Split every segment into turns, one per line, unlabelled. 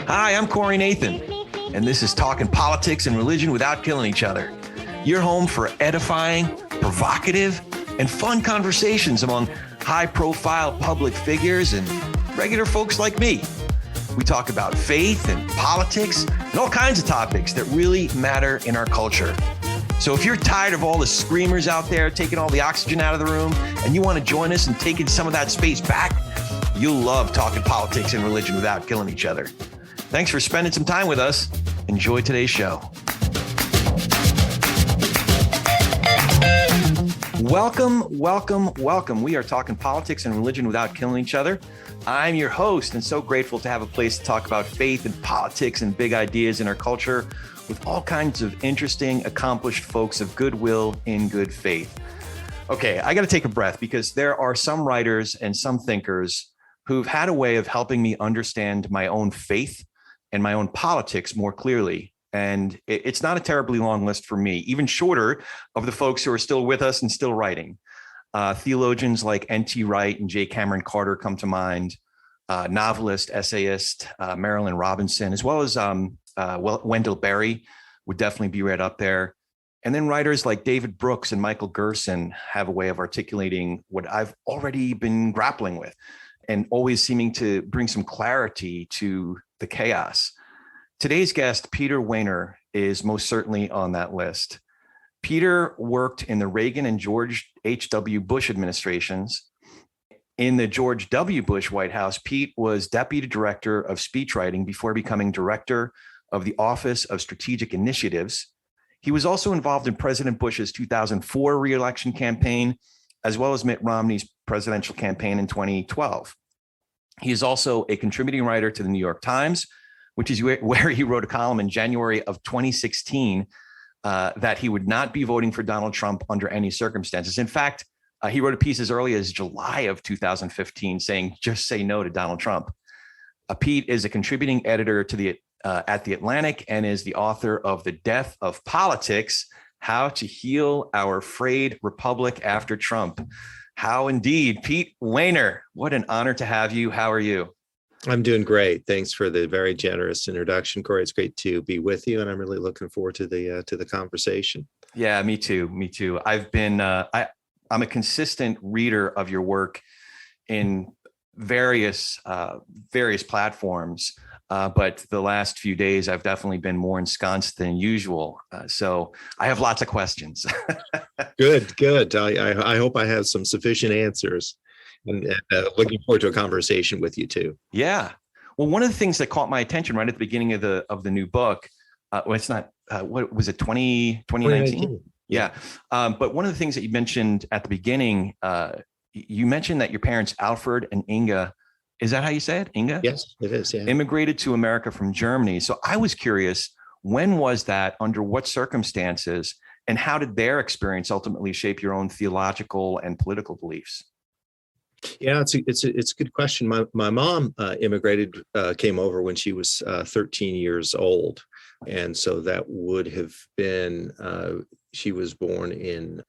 Hi, I'm Corey Nathan, and this is Talking Politics and Religion Without Killing Each Other. Your home for edifying, provocative, and fun conversations among high-profile public figures and regular folks like me. We talk about faith and politics and all kinds of topics that really matter in our culture. So if you're tired of all the screamers out there taking all the oxygen out of the room and you want to join us in taking some of that space back, you'll love talking politics and religion without killing each other. Thanks for spending some time with us. Enjoy today's show. Welcome, welcome, welcome. We are talking politics and religion without killing each other. I'm your host and so grateful to have a place to talk about faith and politics and big ideas in our culture with all kinds of interesting, accomplished folks of goodwill in good faith. Okay, I got to take a breath because there are some writers and some thinkers who've had a way of helping me understand my own faith and my own politics more clearly. And it's not a terribly long list for me, even shorter of the folks who are still with us and still writing. Theologians like N.T. Wright and J. Cameron Carter come to mind, novelist, essayist, Marilyn Robinson, as well as Wendell Berry would definitely be right up there. And then writers like David Brooks and Michael Gerson have a way of articulating what I've already been grappling with and always seeming to bring some clarity to the chaos. Today's guest, Peter Wehner, is most certainly on that list. Peter worked in the Reagan and George H.W. Bush administrations. In the George W. Bush White House, Pete was deputy director of speechwriting before becoming director of the Office of Strategic Initiatives. He was also involved in President Bush's 2004 re-election campaign, as well as Mitt Romney's presidential campaign in 2012. He is also a contributing writer to the New York Times, which is where he wrote a column in January of 2016 that he would not be voting for Donald Trump under any circumstances. In fact, he wrote a piece as early as July of 2015 saying, just say no to Donald Trump. Pete is a contributing editor to at The Atlantic and is the author of The Death of Politics, How to Heal Our Frayed Republic After Trump. How indeed. Pete Wehner, what an honor to have you. How are you?
I'm doing great. Thanks for the very generous introduction, Corey. It's great to be with you, and I'm really looking forward to the conversation.
Yeah, me too. Me too. I've been I'm a consistent reader of your work in various platforms, but the last few days I've definitely been more ensconced than usual. So I have lots of questions.
Good. I hope I have some sufficient answers. And looking forward to a conversation with you too.
Yeah. Well, one of the things that caught my attention right at the beginning of the new book, it's not, what was it, 2019? Yeah. But one of the things that you mentioned at the beginning, you mentioned that your parents, Alfred and Inga, is that how you say it? Inga?
Yes, it is. Yeah.
Immigrated to America from Germany. So I was curious, when was that, under what circumstances, and how did their experience ultimately shape your own theological and political beliefs?
Yeah, it's a good question. My mom immigrated, came over when she was 13 years old, and so that would have been she was born in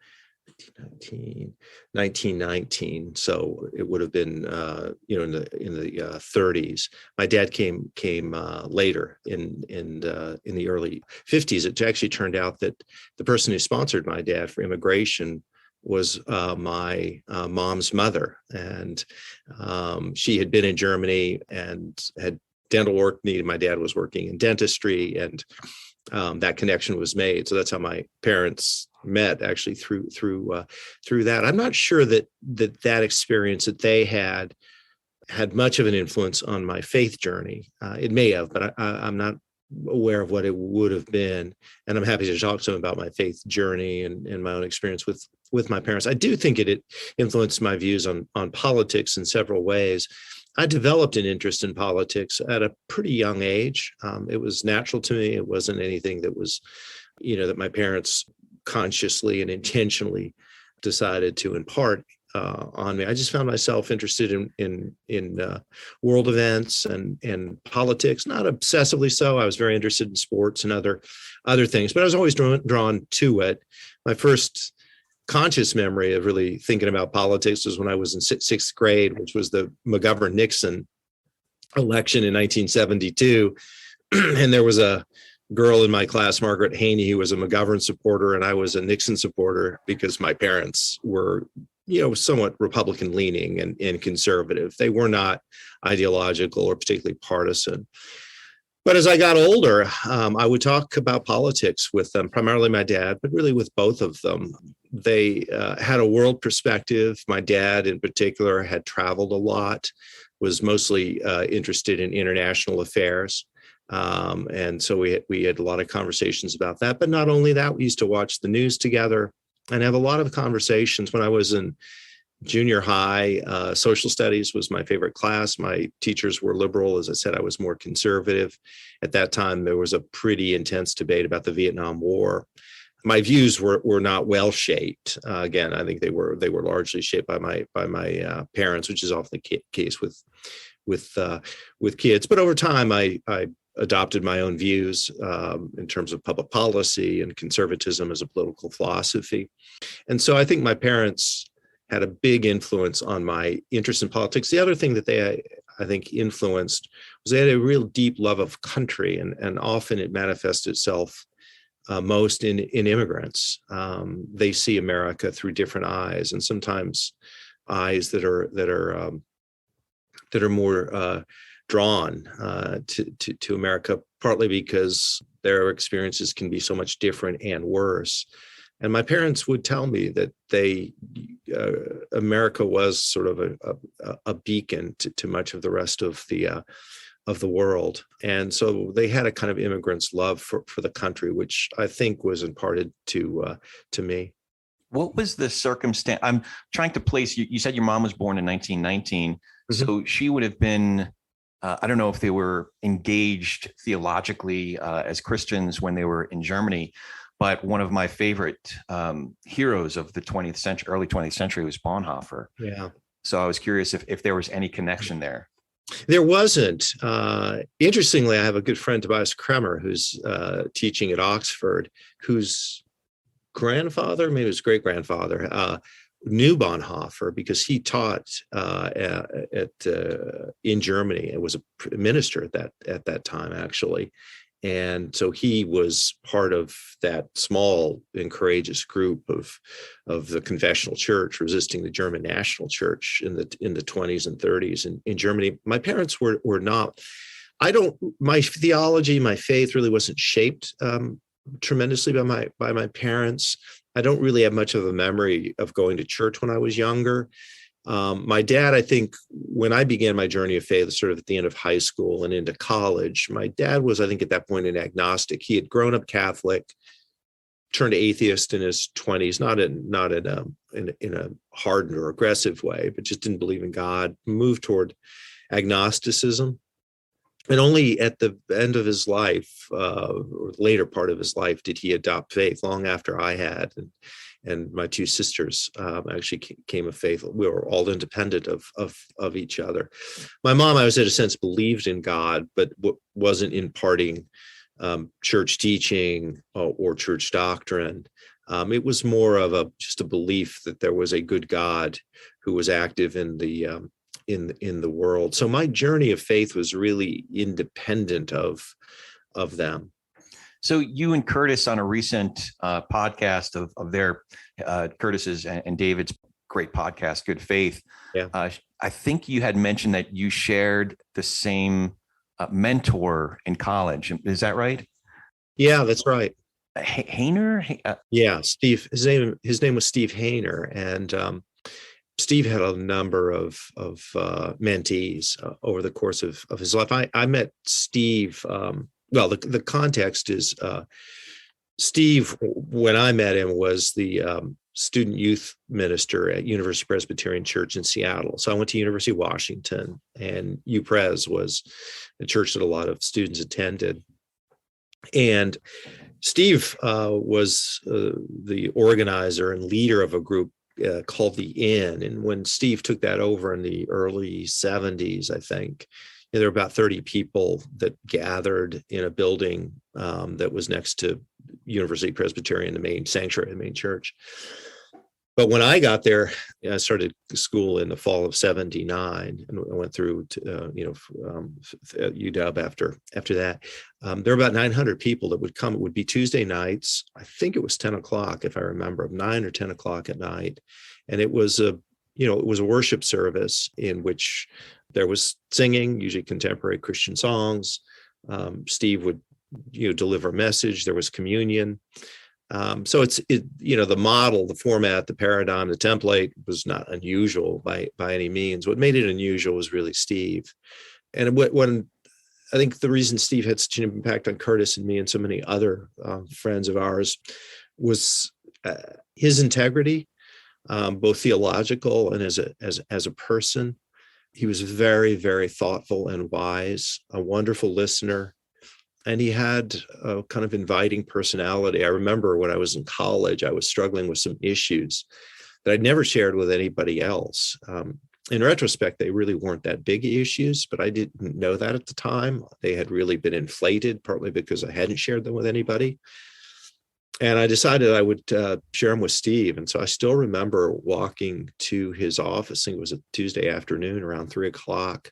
1919, so it would have been in the 30s. My dad came later in the early 50s. It actually turned out that the person who sponsored my dad for immigration was my mom's mother, and she had been in Germany and had dental work needed. My dad was working in dentistry, and that connection was made. So that's how my parents met, actually through that. I'm not sure that experience that they had much of an influence on my faith journey. It may have, but I'm not aware of what it would have been. And I'm happy to talk to them about my faith journey and my own experience with my parents. I do think it influenced my views on politics in several ways. I developed an interest in politics at a pretty young age. It was natural to me. It wasn't anything that was, that my parents consciously and intentionally decided to impart on me. I just found myself interested in world events and politics, not obsessively so. I was very interested in sports and other things, but I was always drawn to it. My first conscious memory of really thinking about politics was when I was in sixth grade, which was the McGovern-Nixon election in 1972. And there was a girl in my class, Margaret Haney, who was a McGovern supporter, and I was a Nixon supporter because my parents were, somewhat Republican leaning and conservative. They were not ideological or particularly partisan. But as I got older, I would talk about politics with them, primarily my dad, but really with both of them. They had a world perspective. My dad, in particular, had traveled a lot, was mostly interested in international affairs. And so we had a lot of conversations about that. But not only that, we used to watch the news together and have a lot of conversations. When I was in junior high, social studies was my favorite class. My teachers were liberal. As I said, I was more conservative. At that time, there was a pretty intense debate about the Vietnam War. My views were not well shaped. Again, I think they were largely shaped by my parents, which is often the case with kids. But over time, I adopted my own views in terms of public policy and conservatism as a political philosophy. And so I think my parents had a big influence on my interest in politics. The other thing that they, I think, influenced was they had a real deep love of country, and often it manifests itself most in immigrants. They see America through different eyes, and sometimes eyes that are more drawn to America, partly because their experiences can be so much different and worse. And my parents would tell me that America was sort of a beacon to much of the rest of the world. And so they had a kind of immigrant's love for the country, which I think was imparted to me.
What was the circumstance? I'm trying to place you. You said your mom was born in 1919. Mm-hmm. So she would have been, I don't know if they were engaged theologically as Christians when they were in Germany, but one of my favorite heroes of the 20th century, early 20th century, was Bonhoeffer.
Yeah.
So I was curious if there was any connection there.
There wasn't. Interestingly, I have a good friend, Tobias Kremer, who's teaching at Oxford, whose grandfather, maybe his great-grandfather, knew Bonhoeffer because he taught in Germany and was a minister at that time, actually. And so he was part of that small and courageous group of the confessional church resisting the German national church in the 20s and 30s in Germany. My parents were not. My theology, my faith really wasn't shaped tremendously by my parents. I don't really have much of a memory of going to church when I was younger. My dad, I think, when I began my journey of faith, sort of at the end of high school and into college, my dad was, I think, at that point, an agnostic. He had grown up Catholic, turned atheist in his 20s, not in a hardened or aggressive way, but just didn't believe in God, moved toward agnosticism. And only at the end of his life, or later part of his life, did he adopt faith, long after I had. And my two sisters actually came of faith. We were all independent of each other. My mom, I was in a sense, believed in God, but wasn't imparting church teaching or church doctrine. It was more of just a belief that there was a good God who was active in the world. So my journey of faith was really independent of them.
So you and Curtis on a recent podcast of their Curtis's and David's great podcast, Good Faith.
Yeah.
I think you had mentioned that you shared the same mentor in college. Is that right?
Yeah, that's right.
Wehner?
Yeah, Steve. His name was Steve Wehner, and Steve had a number of mentees over the course of his life. I met Steve. Well, the context is Steve, when I met him, was the student youth minister at University Presbyterian Church in Seattle. So I went to University of Washington, and UPres was a church that a lot of students attended. And Steve was the organizer and leader of a group called the Inn. And when Steve took that over in the early 70s, I think, there were about 30 people that gathered in a building that was next to University Presbyterian, the main sanctuary, the main church. But when I got there, I started school in the fall of '79 and I went through to, UW after that. There were about 900 people that would come. It would be Tuesday nights. I think it was 10 o'clock, if I remember, 9 or 10 o'clock at night. And it was a worship service in which there was singing, usually contemporary Christian songs. Steve would, deliver a message. There was communion. So the model, the format, the paradigm, the template was not unusual by any means. What made it unusual was really Steve. And when I think the reason Steve had such an impact on Curtis and me and so many other friends of ours was his integrity, both theological and as a person. He was very, very thoughtful and wise, a wonderful listener. And he had a kind of inviting personality. I remember when I was in college, I was struggling with some issues that I'd never shared with anybody else. In retrospect, they really weren't that big issues, but I didn't know that at the time. They had really been inflated, partly because I hadn't shared them with anybody. And I decided I would share them with Steve. And so I still remember walking to his office. I think it was a Tuesday afternoon around 3 o'clock.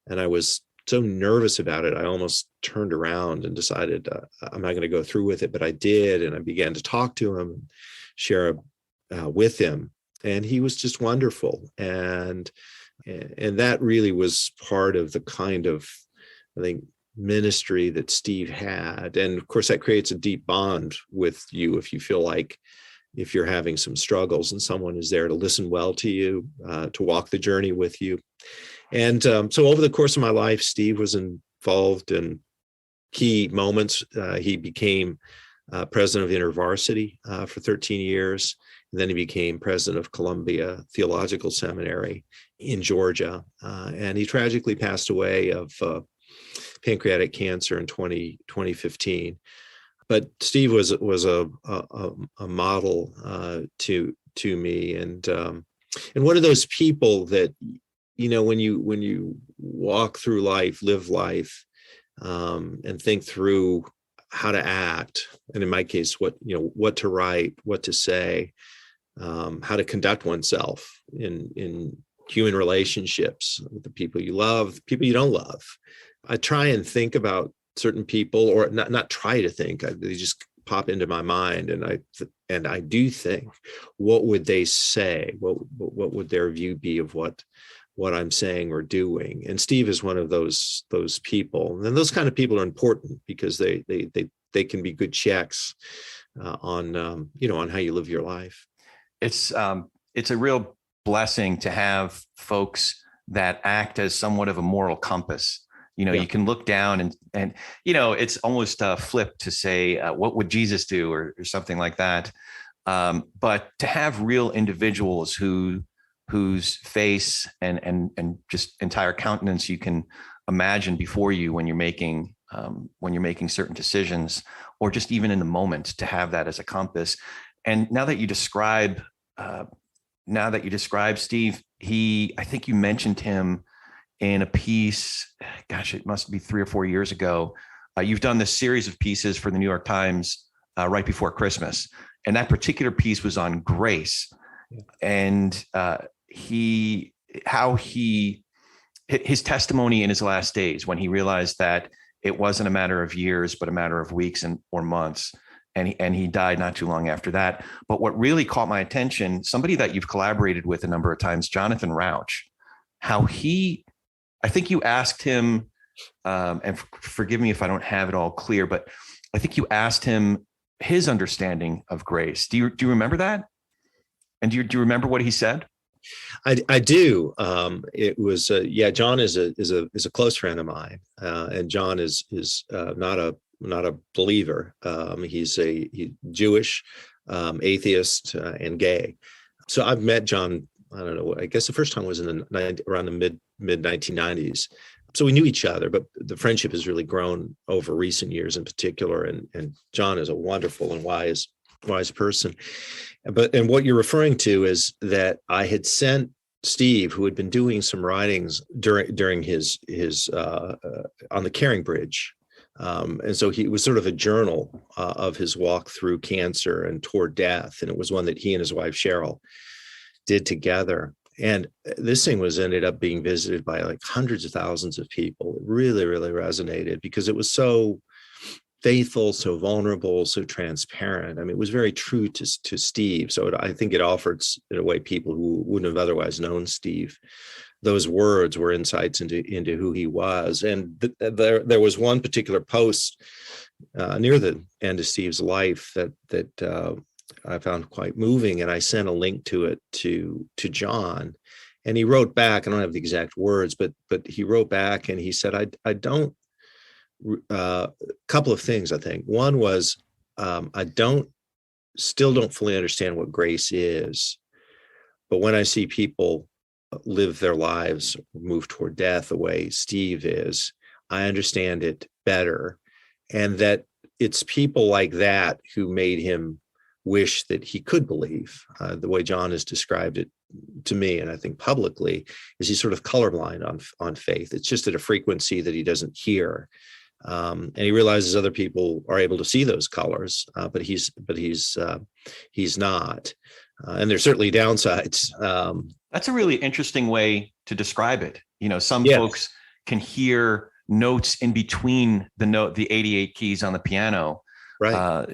And I was so nervous about it, I almost turned around and decided I'm not going to go through with it, but I did. And I began to talk to him, share with him. And he was just wonderful. And that really was part of the kind of, I think, ministry that Steve had. And of course, that creates a deep bond with you if you feel like if you're having some struggles and someone is there to listen well to you, to walk the journey with you. And so over the course of my life, Steve was involved in key moments. He became president of InterVarsity for 13 years. And then he became president of Columbia Theological Seminary in Georgia. And he tragically passed away of pancreatic cancer in 2015. But Steve was a model to me, and one of those people that, when you walk through life, live life, and think through how to act, and in my case, what to write, what to say, how to conduct oneself in human relationships with the people you love, people you don't love. I try and think about certain people, or not try to think, they just pop into my mind, and I do think, what would they say? What would their view be of what I'm saying or doing? And Steve is one of those people, and those kind of people are important because they can be good checks on how you live your life.
It's a real blessing to have folks that act as somewhat of a moral compass. You can look down and it's almost flipped to say, what would Jesus do, or something like that. But to have real individuals whose face and just entire countenance you can imagine before you when you're making certain decisions, or just even in the moment, to have that as a compass. And now that you describe Steve, I think you mentioned him in a piece, gosh, it must be 3 or 4 years ago. You've done this series of pieces for the New York Times right before Christmas. And that particular piece was on grace. And his testimony in his last days, when he realized that it wasn't a matter of years, but a matter of weeks or months. And he died not too long after that. But what really caught my attention, somebody that you've collaborated with a number of times, Jonathan Rauch, I think you asked him, and forgive me if I don't have it all clear, but I think you asked him his understanding of grace. Do you remember that? And do you remember what he said?
I do. It was John is a close friend of mine, and John is not a believer. He's Jewish, atheist, and gay. So I've met John, I don't know, I guess the first time was around the mid 1990s. So we knew each other, but the friendship has really grown over recent years in particular. And John is a wonderful and wise person. And what you're referring to is that I had sent Steve, who had been doing some writings during his on the Caring Bridge, And so he was sort of a journal of his walk through cancer and toward death. And it was one that he and his wife, Cheryl, did together. And this thing ended up being visited by like hundreds of thousands of people. It really, really resonated because it was so faithful, so vulnerable, so transparent. I mean, it was very true to Steve. So I think it offered, in a way, people who wouldn't have otherwise known Steve. Those words were insights into who he was. And there was one particular post near the end of Steve's life that I found quite moving, and I sent a link to it to John, and he wrote back. I don't have the exact words, but he wrote back and he said, I don't. Couple of things, I think. One was I still don't fully understand what grace is, but when I see people live their lives, move toward death the way Steve is, I understand it better, and that it's people like that who made him wish that he could believe. The way John has described it to me, and I think publicly, is he's sort of colorblind on faith. It's just at a frequency that he doesn't hear. And he realizes other people are able to see those colors, but he's not. And there's certainly downsides.
That's a really interesting way to describe it. Some
Yes.
folks can hear notes in between the 88 keys on the piano.
Right.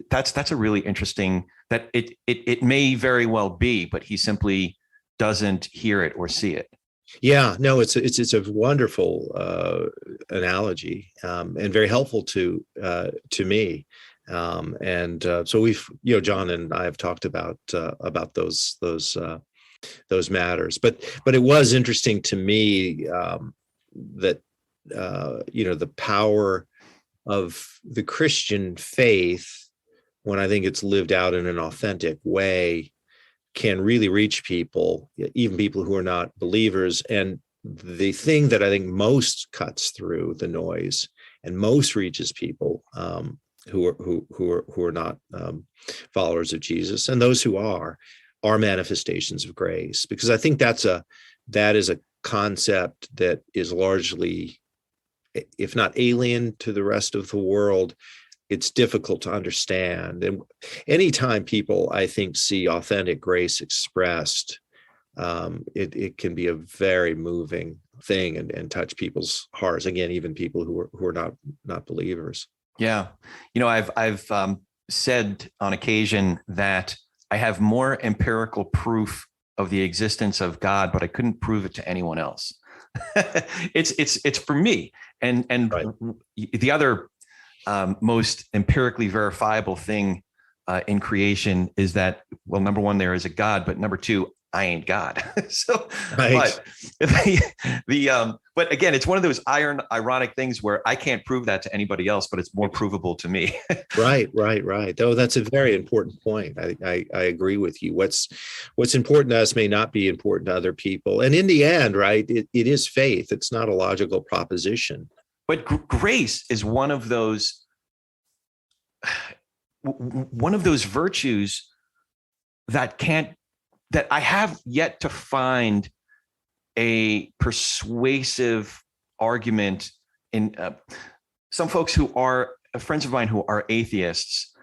That's a really interesting, that it may very well be, but he simply doesn't hear it or see it.
Yeah, no, it's a wonderful analogy, and very helpful to me. So we've, John and I have talked about those matters, but it was interesting to me that the power of the Christian faith, when I think it's lived out in an authentic way, can really reach people, even people who are not believers. And the thing that I think most cuts through the noise and most reaches people who are not followers of Jesus, and those who are manifestations of grace. Because I think that is a concept that is largely, if not alien to the rest of the world, it's difficult to understand. And anytime people, I think, see authentic grace expressed, it can be a very moving thing and touch people's hearts. Again, even people who are not believers.
Yeah, I've said on occasion that I have more empirical proof of the existence of God, but I couldn't prove it to anyone else. It's for me, and
Right.
The other most empirically verifiable thing in creation is that, well, number one, there is a God, but number two, I ain't God. So,
Right.
but again, it's one of those ironic things where I can't prove that to anybody else, but it's more provable to me.
Right. Oh, that's a very important point. I agree with you. What's important to us may not be important to other people. And in the end, right, it is faith. It's not a logical proposition.
But grace is one of those virtues that I have yet to find a persuasive argument in. Some folks who are friends of mine who are atheists,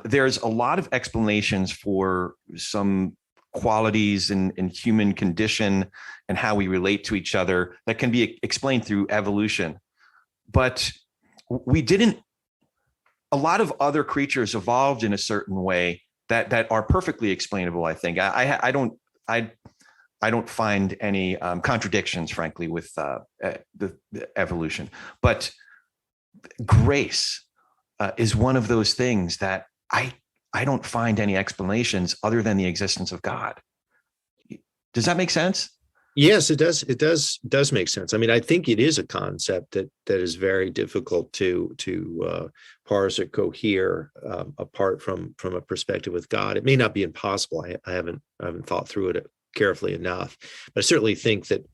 there's a lot of explanations for some qualities in human condition and how we relate to each other that can be explained through evolution. But a lot of other creatures evolved in a certain way that are perfectly explainable. I think I don't find any contradictions, frankly, with the evolution. But grace is one of those things that I don't find any explanations other than the existence of God. Does that make sense?
Yes, it does. It does make sense. I mean, I think it is a concept that is very difficult to parse or cohere apart from a perspective with God. It may not be impossible. I haven't thought through it carefully enough, but I certainly think that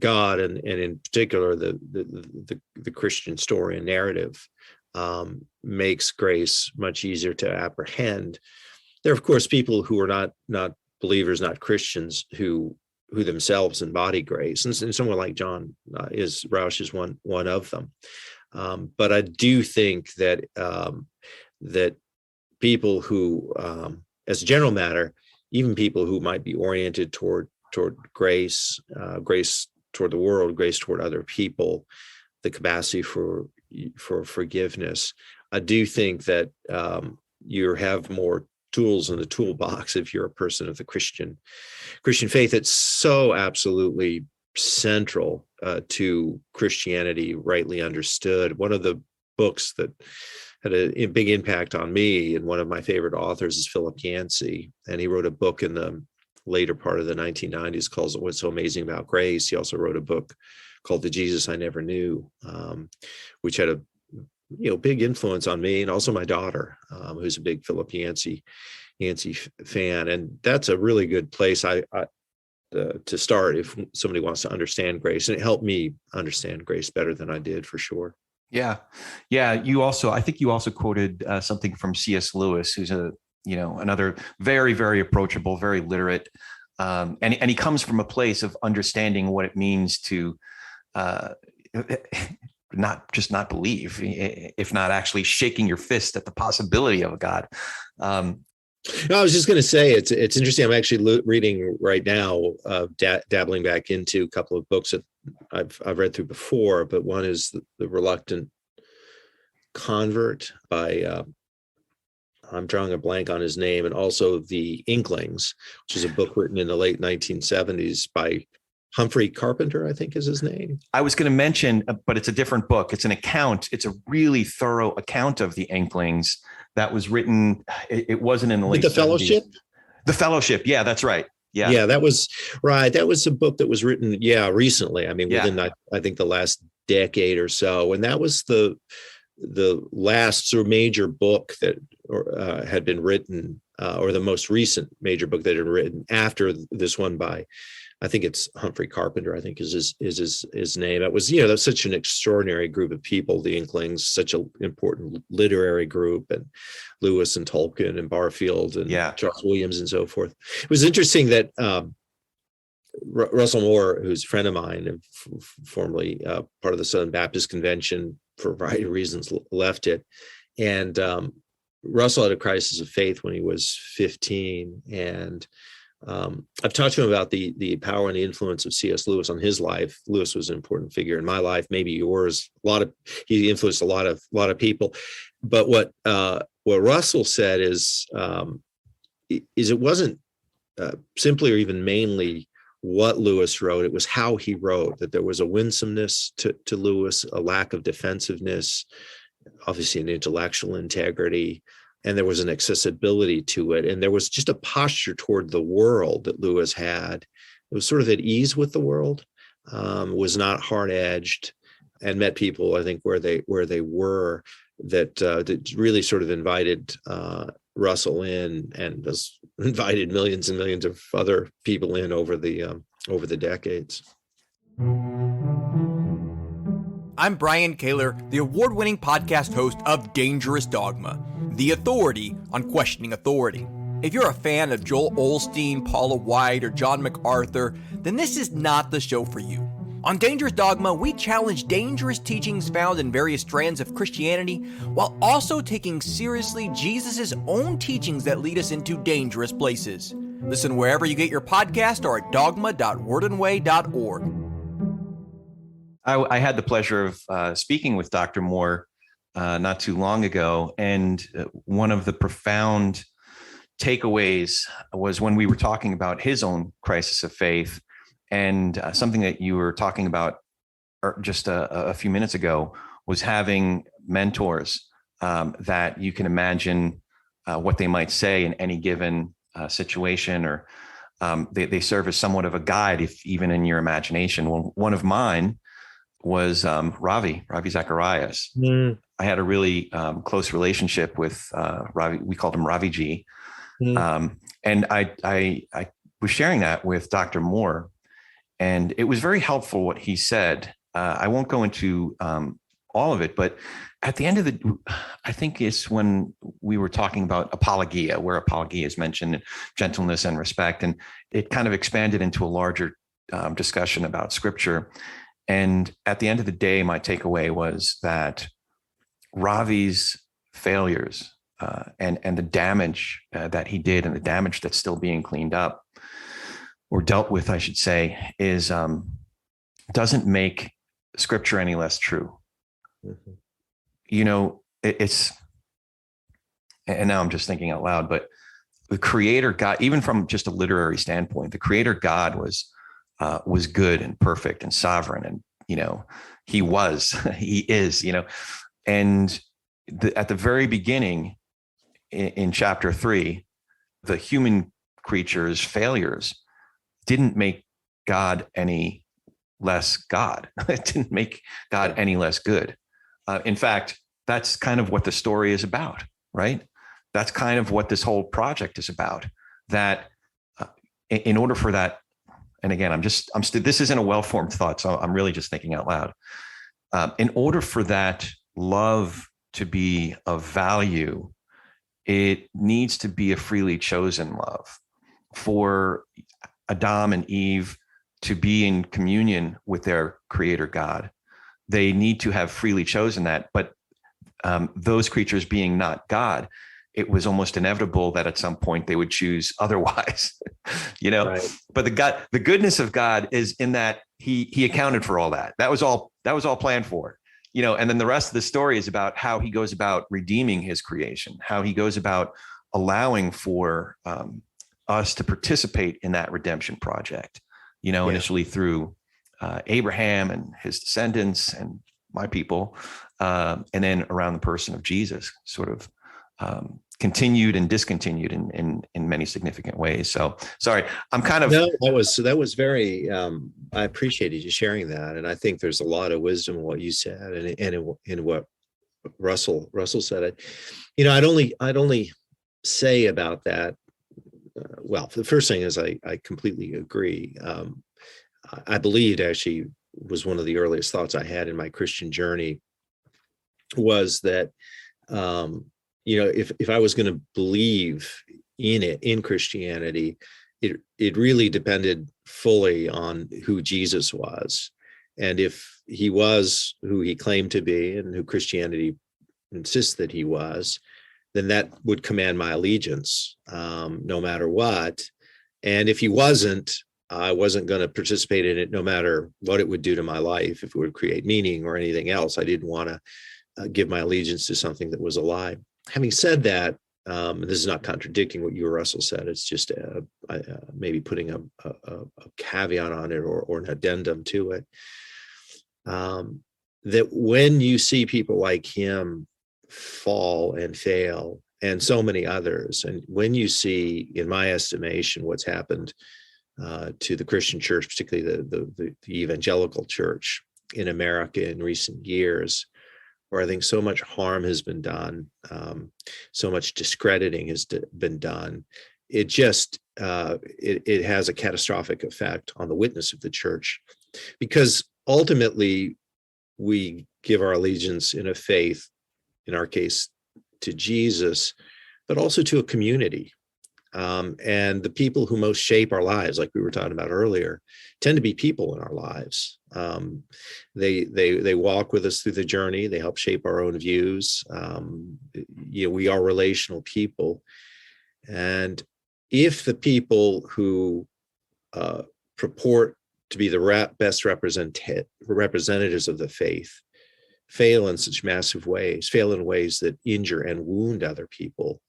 God and in particular the Christian story and narrative makes grace much easier to apprehend. There are, of course, people who are not believers, not Christians, who themselves embody grace, and someone like John Rausch is one of them. But I do think that that people who, as a general matter, even people who might be oriented toward grace, grace toward the world, grace toward other people, the capacity for forgiveness, I do think that you have more tools in the toolbox if you're a person of the Christian faith. It's so absolutely central to Christianity, rightly understood. One of the books that had a big impact on me, and one of my favorite authors is Philip Yancey, and he wrote a book in the later part of the 1990s called What's So Amazing About Grace. He also wrote a book called The Jesus I Never Knew, which had a big influence on me and also my daughter, who's a big Philip Yancey fan. And that's a really good place to start if somebody wants to understand grace. And it helped me understand grace better than I did, for sure.
Yeah. I think you also quoted something from C.S. Lewis, who's another very, very approachable, very literate. And he comes from a place of understanding what it means to not believe, if not actually shaking your fist at the possibility of a God.
No, I was just going to say, it's interesting. I'm actually reading right now, dabbling back into a couple of books that I've read through before, but one is the Reluctant Convert by I'm drawing a blank on his name, and also The Inklings, which is a book written in the late 1970s by Humphrey Carpenter, I think is his name.
I was going to mention, but it's a different book. It's an account. It's a really thorough account of the Inklings that was written. It wasn't in the late 70s.
Fellowship?
The Fellowship. Yeah, that's right.
Yeah, that was right. That was a book that was written, recently. I mean, within I think the last decade or so. And that was the last sort of major book that had been written, or the most recent major book that had been written after this one by, I think it's Humphrey Carpenter, I think is his name. It was, that's such an extraordinary group of people, the Inklings, such an important literary group, and Lewis and Tolkien and Barfield and Charles Williams and so forth. It was interesting that Russell Moore, who's a friend of mine and formerly part of the Southern Baptist Convention, for a variety of reasons left it. And Russell had a crisis of faith when he was 15. And I've talked to him about the power and the influence of C.S. Lewis on his life. Lewis was an important figure in my life, maybe yours. He influenced a lot of people. But what Russell said is it wasn't simply or even mainly what Lewis wrote. It was how he wrote, that there was a winsomeness to Lewis, a lack of defensiveness, obviously an intellectual integrity, and there was an accessibility to it. And there was just a posture toward the world that Lewis had. It was sort of at ease with the world, was not hard-edged, and met people, I think, where they were, that really sort of invited Russell in, and has invited millions and millions of other people in over the decades.
I'm Brian Kaler, the award-winning podcast host of Dangerous Dogma, the authority on questioning authority. If you're a fan of Joel Osteen, Paula White, or John MacArthur, then this is not the show for you. On Dangerous Dogma, we challenge dangerous teachings found in various strands of Christianity, while also taking seriously Jesus' own teachings that lead us into dangerous places. Listen wherever you get your podcast or at dogma.wordandway.org.
I had the pleasure of speaking with Dr. Moore not too long ago, and one of the profound takeaways was when we were talking about his own crisis of faith, and something that you were talking about just a few minutes ago was having mentors that you can imagine what they might say in any given situation, or they serve as somewhat of a guide, if even in your imagination. Well, one of mine was Ravi Zacharias. I had a really close relationship with Ravi. We called him Ravi G. And I was sharing that with Dr. Moore, and it was very helpful what he said. I won't go into all of it, but at the end of I think it's when we were talking about apologia, where apologia is mentioned, gentleness and respect, and it kind of expanded into a larger discussion about scripture. And at the end of the day, my takeaway was that Ravi's failures and the damage that he did, and the damage that's still being cleaned up or dealt with, I should say, is doesn't make scripture any less true. Mm-hmm. You know, it's, and now I'm just thinking out loud, but the creator God, even from just a literary standpoint, the creator God was good and perfect and sovereign. And, you know, he is, you know, and at the very beginning in chapter 3, the human creature's failures didn't make God any less God. It didn't make God any less good. In fact, that's kind of what the story is about, right? That's kind of what this whole project is about. That in order for that, and again, this isn't a well-formed thought, so I'm really just thinking out loud. In order for that love to be of value, it needs to be a freely chosen love. For Adam and Eve to be in communion with their creator God, they need to have freely chosen that. But those creatures being not God, it was almost inevitable that at some point they would choose otherwise, you know. Right. But the goodness of God is in that he accounted for all that. That was all planned for, you know. And then the rest of the story is about how he goes about redeeming his creation, how he goes about allowing for us to participate in that redemption project, you know, initially through Abraham and his descendants and my people, and then around the person of Jesus, sort of continued and discontinued in many significant ways. So sorry, I'm kind of
that was very I appreciated you sharing that, and I think there's a lot of wisdom in what you said and in what Russell said. You know, I'd only say about that. Well, the first thing is I completely agree. I believed, actually was one of the earliest thoughts I had in my Christian journey, was that you know, if I was going to believe in Christianity, it really depended fully on who Jesus was. And if he was who he claimed to be and who Christianity insists that he was, then that would command my allegiance, no matter what. And if he wasn't, I wasn't going to participate in it, no matter what it would do to my life, if it would create meaning or anything else. I didn't want to give my allegiance to something that was a lie. Having said that, this is not contradicting what you or Russell said. It's just maybe putting a caveat on it or an addendum to it. That when you see people like him fall and fail, and so many others, and when you see, in my estimation, what's happened to the Christian church, particularly the evangelical church in America in recent years, where I think so much harm has been done, so much discrediting has been done, it just it has a catastrophic effect on the witness of the church, because ultimately we give our allegiance in a faith, in our case, to Jesus, but also to a community. And the people who most shape our lives, like we were talking about earlier, tend to be people in our lives. They walk with us through the journey. They help shape our own views. You know, we are relational people. And if the people who purport to be the best representatives of the faith fail in such massive ways, fail in ways that injure and wound other people,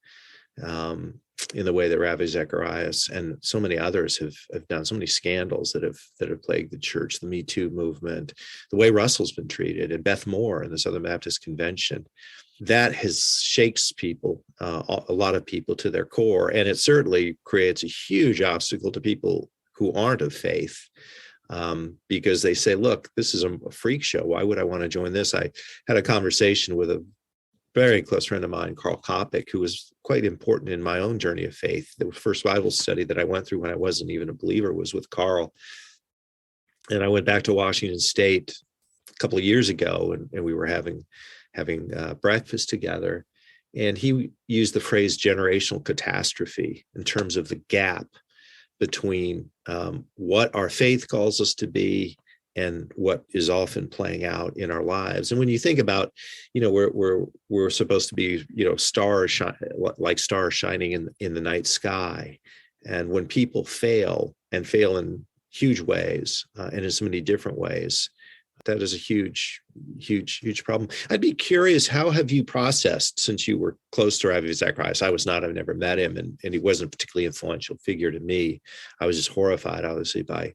in the way that Ravi Zacharias and so many others have done, so many scandals that have plagued the church, the Me Too movement, the way Russell's been treated, and Beth Moore in the Southern Baptist Convention, that shakes people, a lot of people, to their core. And it certainly creates a huge obstacle to people who aren't of faith, because they say, look, this is a freak show. Why would I want to join this? I had a conversation with a very close friend of mine, Carl Kopic, who was quite important in my own journey of faith. The first Bible study that I went through when I wasn't even a believer was with Carl. And I went back to Washington State a couple of years ago, and we were having breakfast together. And he used the phrase generational catastrophe in terms of the gap between what our faith calls us to be and what is often playing out in our lives. And when you think about, we're supposed to be, stars like stars shining in the night sky. And when people fail in huge ways, and in so many different ways, that is a huge, huge, huge problem. I'd be curious, how have you processed, since you were close to Ravi Zacharias? I was not, I've never met him, and he wasn't a particularly influential figure to me. I was just horrified, obviously, by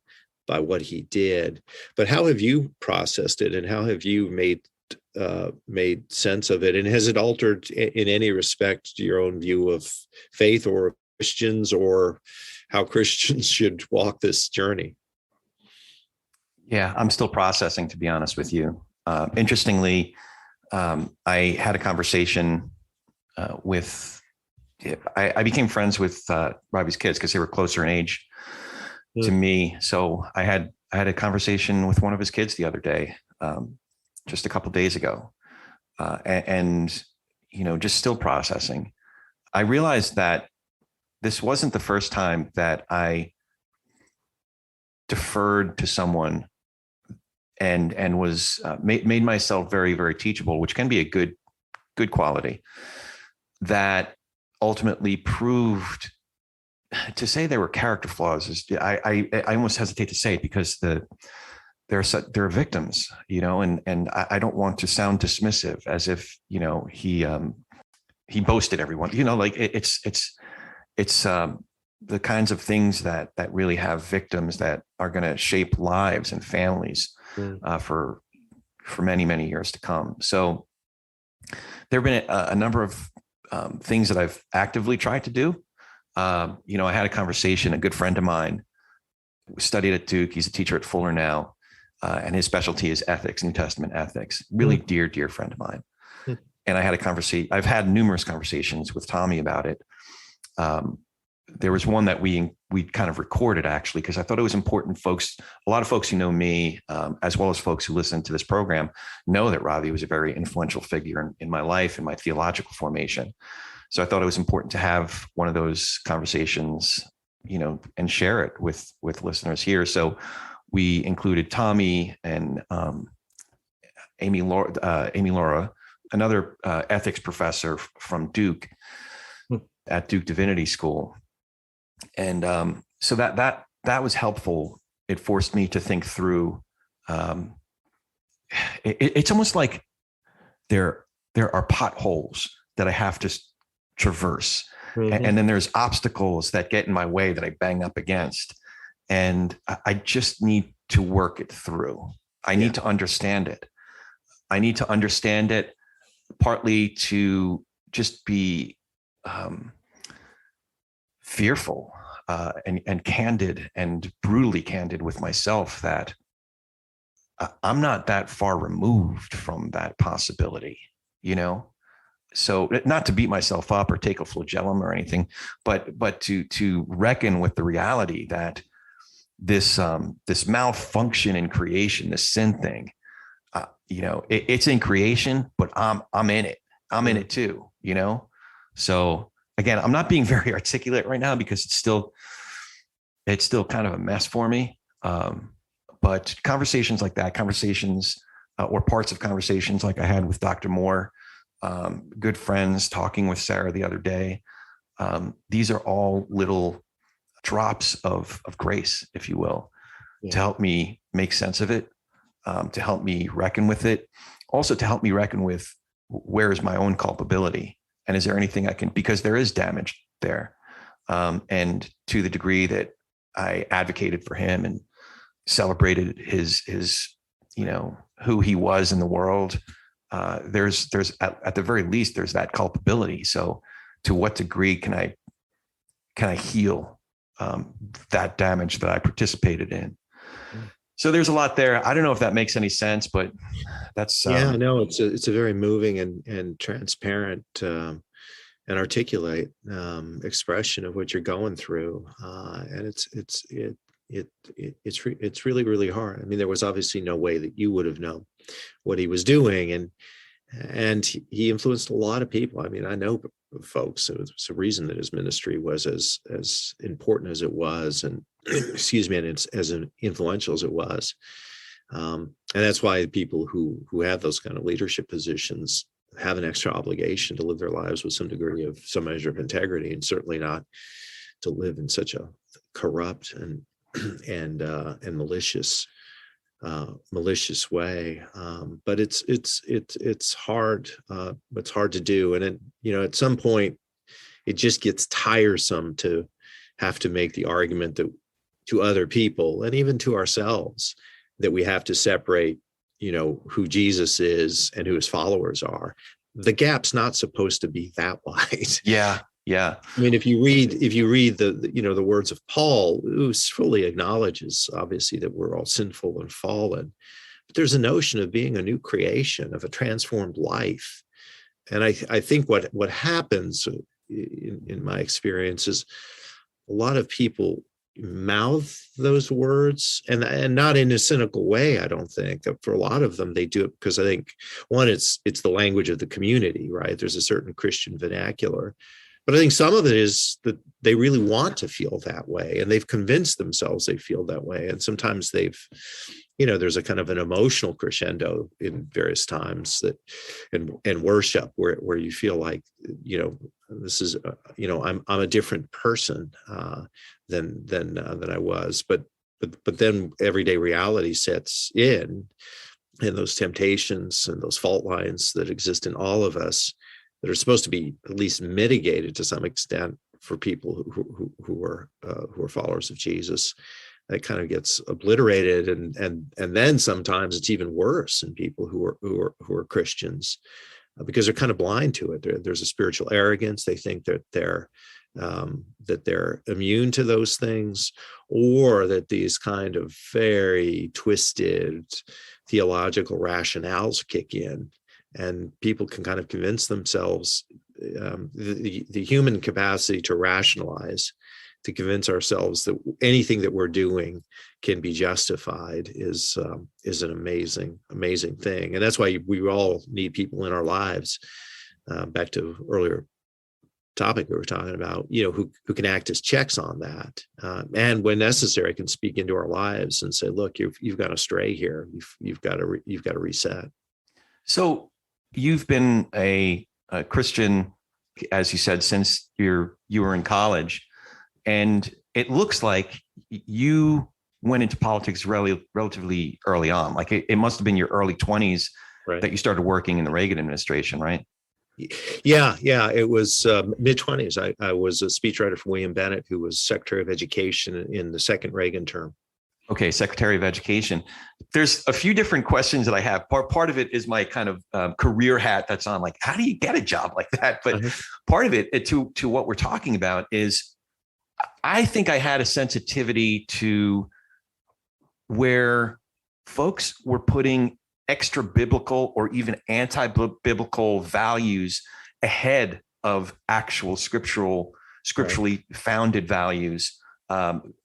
what he did. But how have you processed it, and how have you made sense of it? And has it altered in any respect your own view of faith or Christians, or how Christians should walk this journey?
Yeah, I'm still processing, to be honest with you. Interestingly, I had a conversation I became friends with Ravi's kids because they were closer in age to me. So I had a conversation with one of his kids the other day, just a couple of days ago, and just still processing. I realized that this wasn't the first time that I deferred to someone and was made myself very, very teachable, which can be a good quality, that ultimately proved. To say there were character flaws is, I almost hesitate to say it, because they're victims, and I don't want to sound dismissive, as if he boasted everyone, like it's the kinds of things that really have victims that are going to shape lives and families for many, many years to come. So there have been a number of things that I've actively tried to do. I had a conversation, a good friend of mine studied at Duke. He's a teacher at Fuller now. And his specialty is ethics, New Testament ethics, really dear, dear friend of mine. And I had a conversation. I've had numerous conversations with Tommy about it. There was one that we kind of recorded, actually, because I thought it was important. A lot of folks who know me, as well as folks who listen to this program, know that Ravi was a very influential figure in my life and my theological formation. So I thought it was important to have one of those conversations, and share it with listeners here. So we included Tommy and Amy Laura, another ethics professor from Duke, at Duke Divinity School. And so that was helpful. It forced me to think through. It's almost like there are potholes that I have to traverse, and then there's obstacles that get in my way that I bang up against, and I just need to work it through. I need to understand it. I need to understand it, partly to just be fearful and candid and brutally candid with myself, that I'm not that far removed from that possibility, So not to beat myself up or take a flagellum or anything, but to reckon with the reality that this malfunction in creation, this sin thing, it's in creation, but I'm in it. I'm in it too, So again, I'm not being very articulate right now because it's still kind of a mess for me. But conversations like that, or parts of conversations like I had with Dr. Moore, good friends, talking with Sarah the other day, these are all little drops of grace, if you will, to help me make sense of it, to help me reckon with it, also to help me reckon with where is my own culpability. And is there anything I can, because there is damage there. And to the degree that I advocated for him and celebrated his who he was in the world, there's at the very least, there's that culpability. So to what degree can I heal that damage that I participated in? So there's a lot there. I don't know if that makes any sense, but that's
no, it's a very moving and transparent and articulate expression of what you're going through, and it's really, really hard. I mean, there was obviously no way that you would have known what he was doing, and he influenced a lot of people. I mean, I know folks. It was a reason that his ministry was as important as it was, and excuse me, and it's as influential as it was. And that's why people who have those kind of leadership positions have an extra obligation to live their lives with some degree of some measure of integrity, and certainly not to live in such a corrupt and malicious way. But it's hard. It's hard to do, and at some point, it just gets tiresome to have to make the argument that to other people and even to ourselves that we have to separate, who Jesus is and who his followers are. The gap's not supposed to be that wide.
Yeah. Yeah.
I mean, if you read the words of Paul, who fully acknowledges obviously that we're all sinful and fallen, but there's a notion of being a new creation, of a transformed life. And I think what happens in my experience is a lot of people mouth those words and not in a cynical way. I don't think. For a lot of them, they do it because I think, one, it's the language of the community, right? There's a certain Christian vernacular. But I think some of it is that they really want to feel that way, and they've convinced themselves they feel that way. And sometimes there's a kind of an emotional crescendo in various times that, and worship where you feel like, this is, I'm a different person than I was. But then everyday reality sets in, and those temptations and those fault lines that exist in all of us, that are supposed to be at least mitigated to some extent for people who are followers of Jesus, that kind of gets obliterated, and then sometimes it's even worse in people who are Christians, because they're kind of blind to it. There's a spiritual arrogance. They think that they're immune to those things, or that these kind of very twisted theological rationales kick in. And people can kind of convince themselves, the human capacity to rationalize, to convince ourselves that anything that we're doing can be justified is an amazing thing. And that's why we all need people in our lives. Back to earlier topic we were talking about, who can act as checks on that, and when necessary, can speak into our lives and say, "Look, you've got to stray here. You've got to reset."
So you've been a Christian, as you said, since you were in college, and it looks like you went into politics relatively early on. Like it must have been your early 20s, right, that you started working in the Reagan administration, right?
Yeah. It was mid-20s. I was a speechwriter for William Bennett, who was Secretary of Education in the second Reagan term.
Okay, Secretary of Education. There's a few different questions that I have. Part of it is my kind of career hat that's on, like, how do you get a job like that? But part of it to what we're talking about is, I think I had a sensitivity to where folks were putting extra biblical or even anti-biblical values ahead of actual scripturally founded values.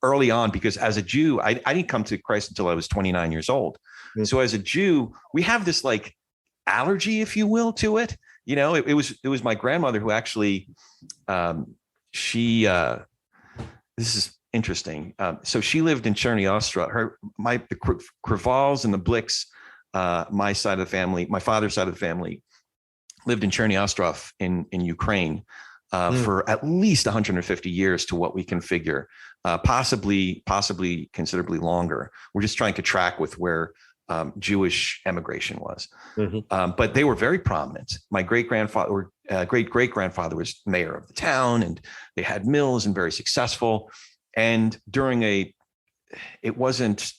Early on, because as a Jew, I didn't come to Christ until I was 29 years old. Mm-hmm. So as a Jew, we have this like allergy, if you will, to it. It was my grandmother who actually, this is interesting. So she lived in Cherny Ostra. The Krivals and the Blicks, my side of the family, my father's side of the family, lived in Cherny Ostrov in Ukraine. For at least 150 years to what we can figure, possibly considerably longer. We're just trying to track with where Jewish emigration was. Mm-hmm. But they were very prominent. My great-grandfather was mayor of the town, and they had mills and very successful. And it wasn't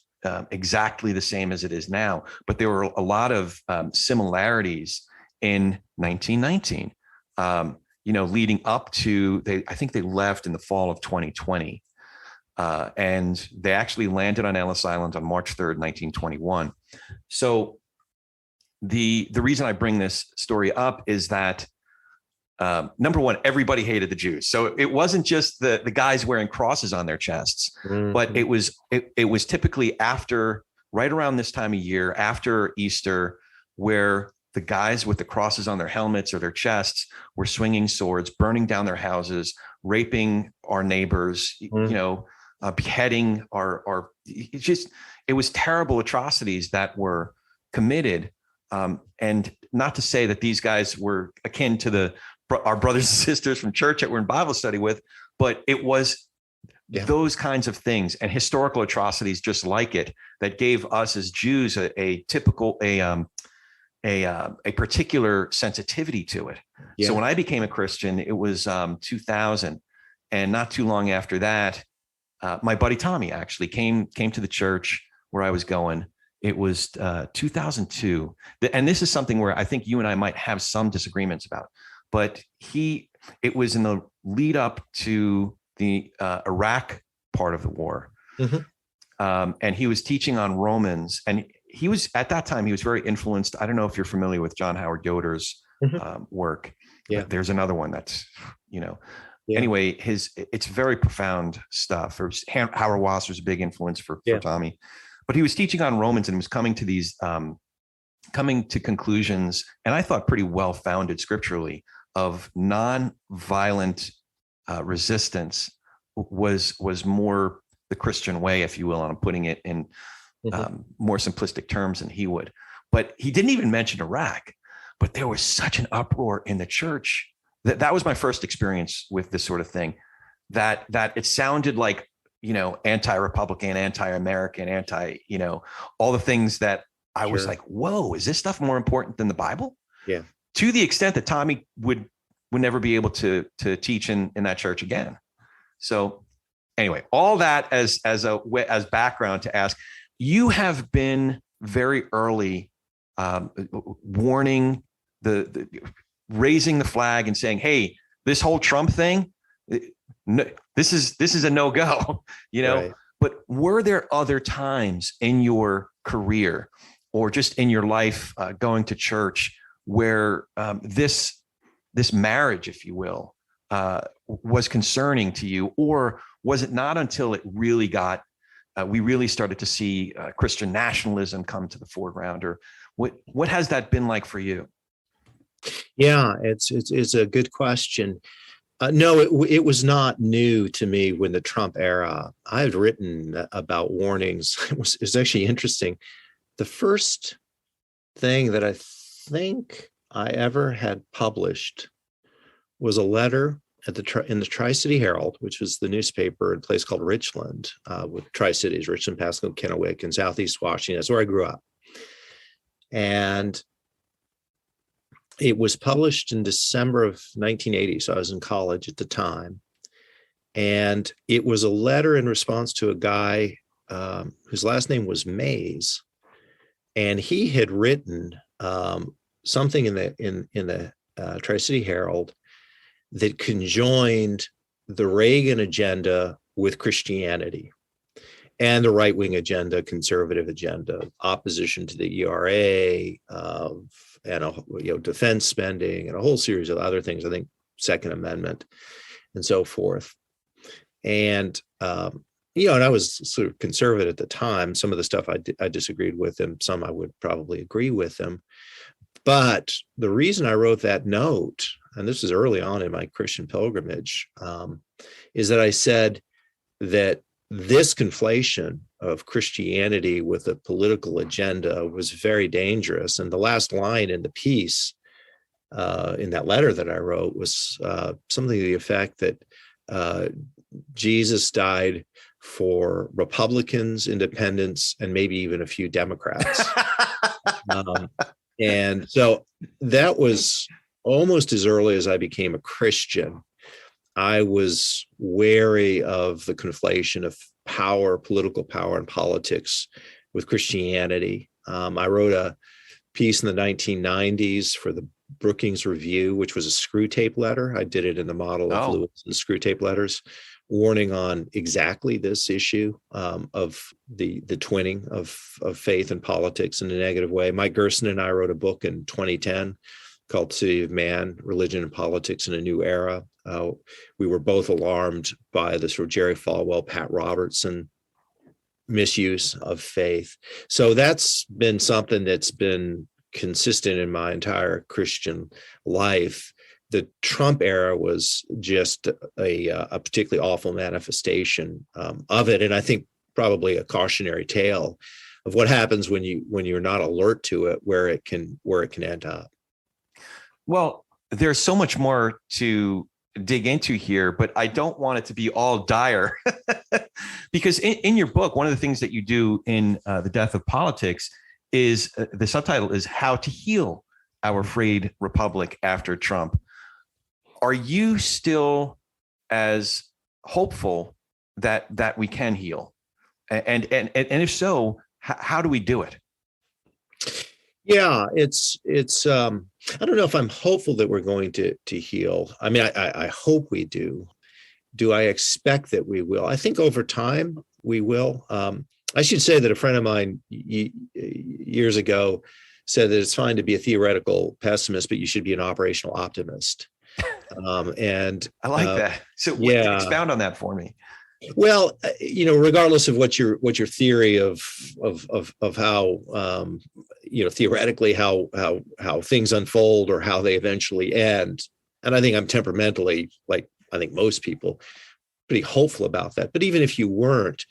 exactly the same as it is now, but there were a lot of similarities in 1919. Leading up to, I think they left in the fall of 2020. And they actually landed on Ellis Island on March 3rd, 1921. So the reason I bring this story up is that, number one, everybody hated the Jews. So it wasn't just the guys wearing crosses on their chests, but it was typically right around this time of year, after Easter, where the guys with the crosses on their helmets or their chests were swinging swords, burning down their houses, raping our neighbors, beheading, or it was terrible atrocities that were committed. And not to say that these guys were akin to our brothers and sisters from church that we're in Bible study with, but it was those kinds of things and historical atrocities just like it that gave us as Jews a particular sensitivity to it. So when I became a Christian, it was 2000, and not too long after that, my buddy Tommy actually came to the church where I was going. It was 2002, and this is something where I think you and I might have some disagreements about. But it was in the lead up to the Iraq part of the war, and he was teaching on Romans, and he was at that time he was very influenced. I don't know if you're familiar with John Howard Yoder's work. Yeah, there's another one that's Anyway, it's very profound stuff. Howard Wasser's a big influence for Tommy, but he was teaching on Romans and was coming to these coming to conclusions, and I thought pretty well founded scripturally, of non-violent resistance was more the Christian way, if you will, and I'm putting it in more simplistic terms than he would. But he didn't even mention Iraq, but there was such an uproar in the church that was my first experience with this sort of thing, that it sounded like, anti-Republican, anti-American, all the things that I was like, whoa, is this stuff more important than the Bible? Yeah. To the extent that Tommy would never be able to teach in that church again. So anyway, all that as background to ask, you have been very early warning, the raising the flag and saying, hey, this whole Trump thing, this is a no-go, right. But were there other times in your career or just in your life going to church where this marriage, if you will, was concerning to you? Or was it not until it really we really started to see Christian nationalism come to the foreground? Or what has that been like for you?
Yeah, it's a good question. No, it was not new to me when the Trump era. I've written about warnings. It's actually interesting. The first thing that I think I ever had published was a letter in the Tri-City Herald, which was the newspaper in a place called Richland, with Tri-Cities, Richland, Pasco, Kennewick, and Southeast Washington. That's where I grew up. And it was published in December of 1980, so I was in college at the time. And it was a letter in response to a guy whose last name was Mays. And he had written something in the Tri-City Herald that conjoined the Reagan agenda with Christianity and the right-wing agenda, conservative agenda, opposition to the ERA, and defense spending, and a whole series of other things. I think Second Amendment, and so forth. And and I was sort of conservative at the time. Some of the stuff I disagreed with him. Some I would probably agree with him. But the reason I wrote that note, and this is early on in my Christian pilgrimage, is that I said that this conflation of Christianity with a political agenda was very dangerous. And the last line in the piece, in that letter that I wrote, was something to the effect that Jesus died for Republicans, independents, and maybe even a few Democrats. And so that was almost as early as I became a Christian. I was wary of the conflation of power, political power, and politics with Christianity. I wrote a piece in the 1990s for the Brookings Review, which was a screw tape letter. I did it in the model of Lewis and screw tape letters, warning on exactly this issue of the twinning of faith and politics in a negative way. Mike Gerson and I wrote a book in 2010 called City of Man, Religion and Politics in a New Era. We were both alarmed by the sort of Jerry Falwell, Pat Robertson misuse of faith. So that's been something that's been consistent in my entire Christian life. the Trump era was just a particularly awful manifestation of it, and I think probably a cautionary tale of what happens when you're not alert to it, where it can end up.
Well, there's so much more to dig into here, but I don't want it to be all dire because in your book, one of the things that you do in The Death of Politics is the subtitle is How to Heal Our Frayed Republic After Trump. Are you still as hopeful that we can heal? And if so, how do we do it?
Yeah, it's I don't know if I'm hopeful that we're going to heal. I mean, I hope we do. Do I expect that we will? I think over time we will. I should say that a friend of mine years ago said that it's fine to be a theoretical pessimist, but you should be an operational optimist. And
I like that. So expound on that for me.
Well, regardless of what your theory of how theoretically how things unfold or how they eventually end, and I think I'm temperamentally, like I think most people, pretty hopeful about that. But even if you weren't,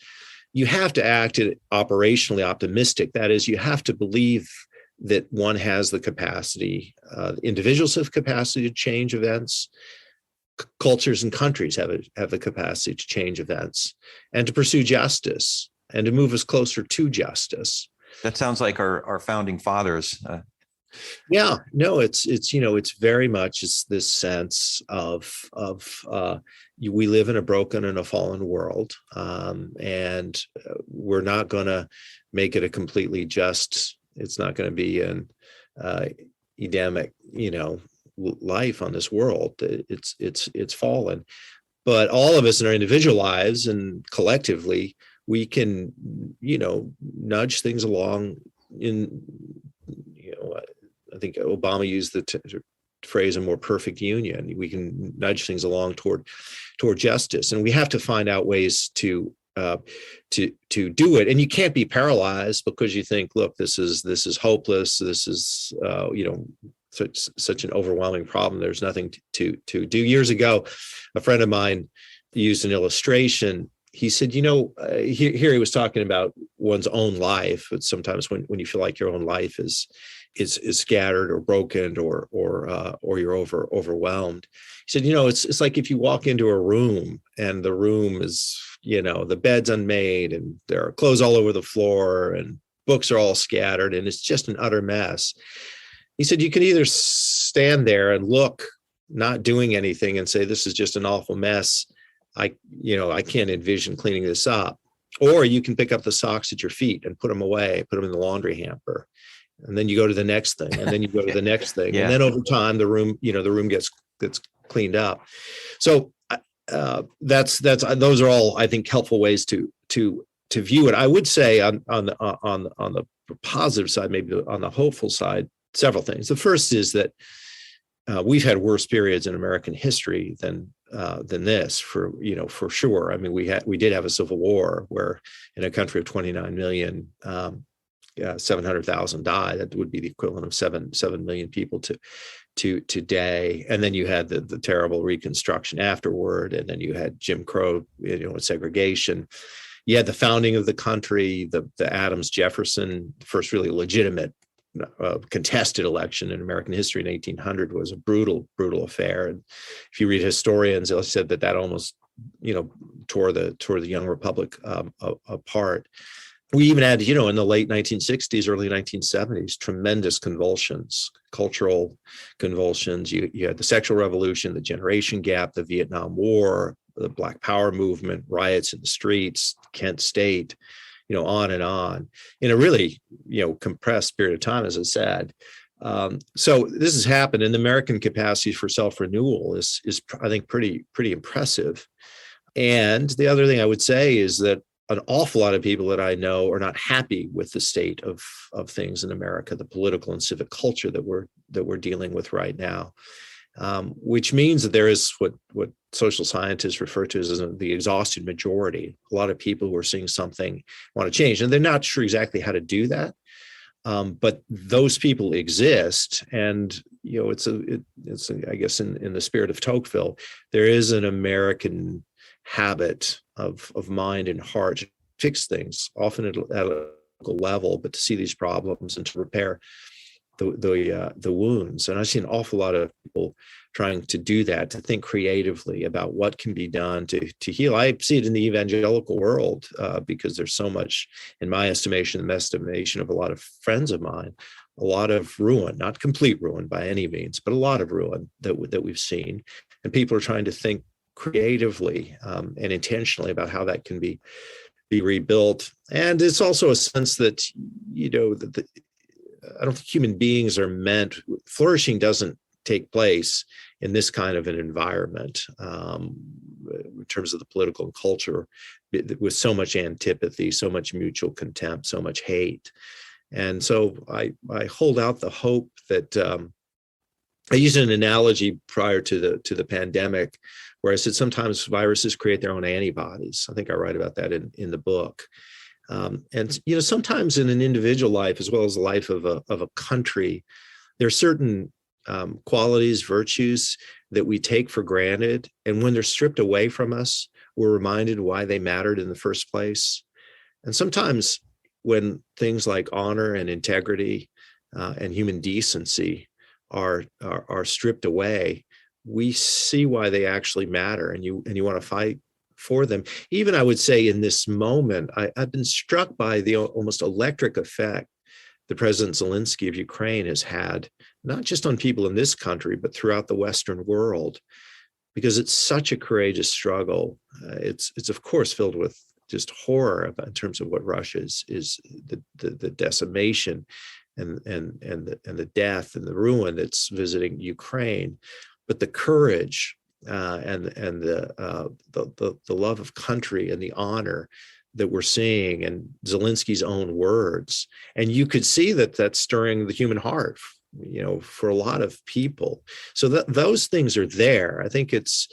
you have to act operationally optimistic. That is, you have to believe that one has the capacity, individuals have capacity to change events. Cultures and countries have the capacity to change events and to pursue justice and to move us closer to justice.
That sounds like our founding fathers.
Yeah, no, it's very much this sense of we live in a broken and a fallen world, and we're not going to make it a completely just. It's not going to be an Edenic, life on this world. It's fallen, but all of us in our individual lives and collectively, we can nudge things along. I think Obama used the phrase "a more perfect union." We can nudge things along toward justice, and we have to find out ways to do it. And you can't be paralyzed because you think, look, this is hopeless. This is such an overwhelming problem. There's nothing to do. Years ago, a friend of mine used an illustration. He said, here he was talking about one's own life. But sometimes when you feel like your own life is scattered or broken or you're overwhelmed. He said, it's like if you walk into a room and the room is, the bed's unmade and there are clothes all over the floor and books are all scattered and it's just an utter mess. He said, you can either stand there and look, not doing anything and say, this is just an awful mess. I can't envision cleaning this up. Or you can pick up the socks at your feet and put them away, put them in the laundry hamper. And then you go to the next thing, and then you go to the next thing. Yeah. And then over time, the room gets cleaned up. So those are all, I think, helpful ways to view it. I would say on the positive side, maybe on the hopeful side, several things. The first is that we've had worse periods in American history than this, for sure. I mean, we did have a civil war where in a country of 29 million, 700,000 died. That would be the equivalent of 7 million people to today. And then you had the terrible Reconstruction afterward, and then you had Jim Crow, segregation. You had the founding of the country, the Adams-Jefferson, first really legitimate contested election in American history in 1800 was a brutal affair. And if you read historians, they'll said that almost, tore the young republic apart. We even had, in the late 1960s, early 1970s, tremendous convulsions, cultural convulsions. You had the sexual revolution, the generation gap, the Vietnam War, the Black Power movement, riots in the streets, Kent State, on and on, in a really, compressed period of time, as I said. So this has happened, and the American capacity for self-renewal is I think, pretty impressive. And the other thing I would say is that an awful lot of people that I know are not happy with the state of things in America, the political and civic culture that we're dealing with right now, which means that there is what social scientists refer to as the exhausted majority. A lot of people who are seeing something want to change, and they're not sure exactly how to do that. But those people exist, and I guess in the spirit of Tocqueville, there is an American habit of mind and heart to fix things, often at a local level, but to see these problems and to repair the wounds. And I see an awful lot of people trying to do that, to think creatively about what can be done to heal. I see it in the evangelical world because there's so much, in my estimation, the estimation of a lot of friends of mine, a lot of ruin, not complete ruin by any means, but a lot of ruin that we've seen. And people are trying to think creatively and intentionally about how that can be rebuilt. And it's also a sense that, I don't think human beings are meant, flourishing doesn't take place in this kind of an environment in terms of the political culture, with so much antipathy, so much mutual contempt, so much hate. And so I hold out the hope that I used an analogy prior to the pandemic, where I said sometimes viruses create their own antibodies. I think I write about that in the book. And sometimes in an individual life, as well as the life of a country, there are certain qualities, virtues that we take for granted, and when they're stripped away from us, we're reminded why they mattered in the first place. And sometimes when things like honor and integrity and human decency are stripped away, we see why they actually matter, and you want to fight for them. Even I would say in this moment, I've been struck by the almost electric effect that President Zelensky of Ukraine has had, not just on people in this country, but throughout the Western world, because it's such a courageous struggle. It's of course filled with just horror in terms of what Russia is the decimation and the death and the ruin that's visiting Ukraine, but the courage and the love of country and the honor that we're seeing in Zelensky's own words. And you could see that that's stirring the human heart, for a lot of people. So those things are there. I think it's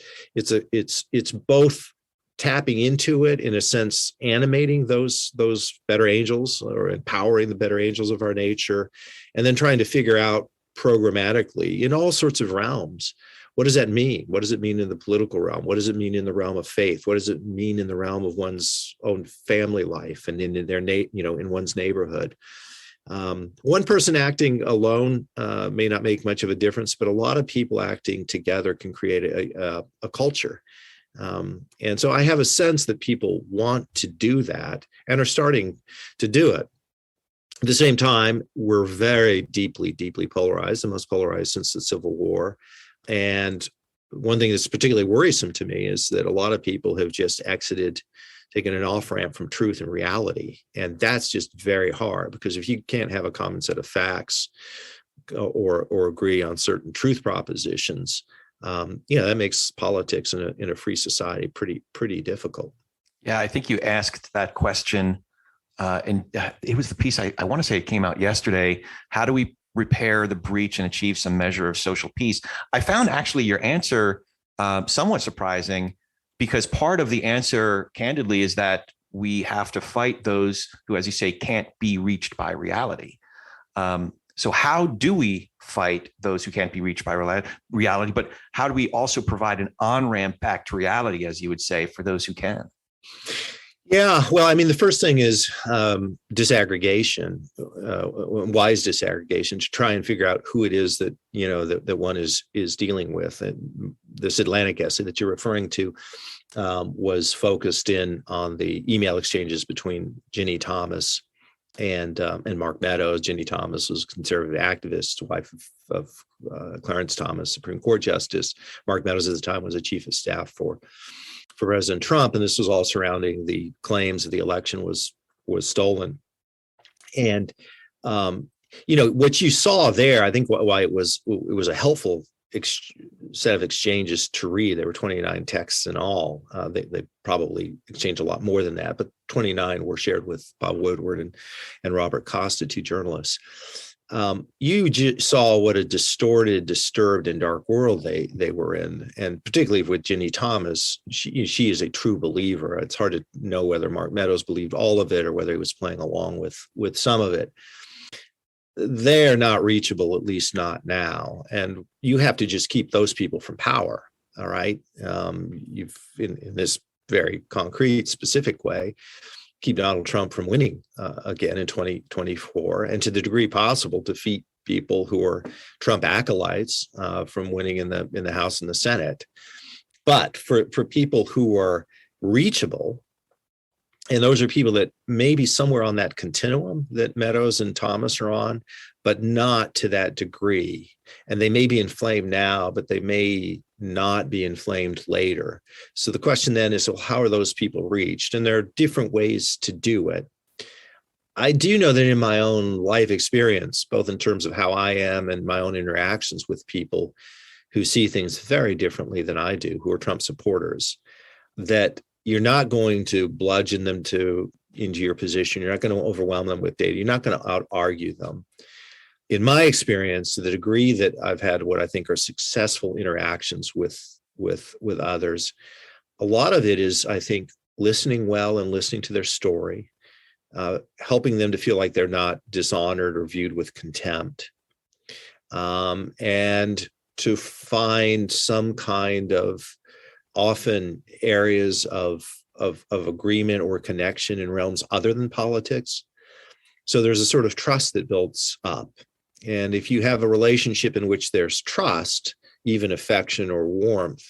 both tapping into it, in a sense, animating those better angels, or empowering the better angels of our nature, and then trying to figure out programmatically in all sorts of realms, what does that mean? What does it mean in the political realm? What does it mean in the realm of faith? What does it mean in the realm of one's own family life and in their in one's neighborhood? One person acting alone may not make much of a difference, but a lot of people acting together can create a culture. And so I have a sense that people want to do that and are starting to do it. At the same time, we're very deeply, deeply polarized, the most polarized since the Civil War. And one thing that's particularly worrisome to me is that a lot of people have just taken an off-ramp from truth and reality. And that's just very hard, because if you can't have a common set of facts or agree on certain truth propositions, that makes politics in a free society pretty difficult.
Yeah, I think you asked that question, and it was the piece, I want to say it came out yesterday. How do we repair the breach and achieve some measure of social peace? I found actually your answer somewhat surprising, because part of the answer, candidly, is that we have to fight those who, as you say, can't be reached by reality. So how do we fight those who can't be reached by reality? But how do we also provide an on-ramp back to reality, as you would say, for those who can?
Yeah, well, I mean, the first thing is disaggregation, wise disaggregation, to try and figure out who it is that that one is dealing with. And this Atlantic essay that you're referring to was focused in on the email exchanges between Ginny Thomas and Mark Meadows. Ginny Thomas was a conservative activist, wife of Clarence Thomas, Supreme Court Justice. Mark Meadows at the time was a chief of staff for President Trump, and this was all surrounding the claims that the election was stolen. And what you saw there, I think why it was a helpful set of exchanges to read. There were 29 texts in all. They probably exchanged a lot more than that, but 29 were shared with Bob Woodward and Robert Costa, two journalists. You saw what a distorted, disturbed, and dark world they were in, and particularly with Ginny Thomas, she is a true believer. It's hard to know whether Mark Meadows believed all of it or whether he was playing along with some of it. they're not reachable, at least not now. And you have to just keep those people from power. All right. You've in this very concrete, specific way, keep Donald Trump from winning again in 2024, and to the degree possible, defeat people who are Trump acolytes from winning in the House and the Senate. But for people who are reachable, and those are people that may be somewhere on that continuum that Meadows and Thomas are on, but not to that degree. And they may be inflamed now, but they may not be inflamed later. So the question then is, well, how are those people reached? And there are different ways to do it. I do know that in my own life experience, both in terms of how I am and my own interactions with people who see things very differently than I do, who are Trump supporters, that you're not going to bludgeon them into your position. You're not going to overwhelm them with data. You're not going to out-argue them. In my experience, to the degree that I've had what I think are successful interactions with others, a lot of it is, I think, listening well and listening to their story, helping them to feel like they're not dishonored or viewed with contempt, and to find some kind of often areas of agreement or connection in realms other than politics. So there's a sort of trust that builds up. And if you have a relationship in which there's trust, even affection or warmth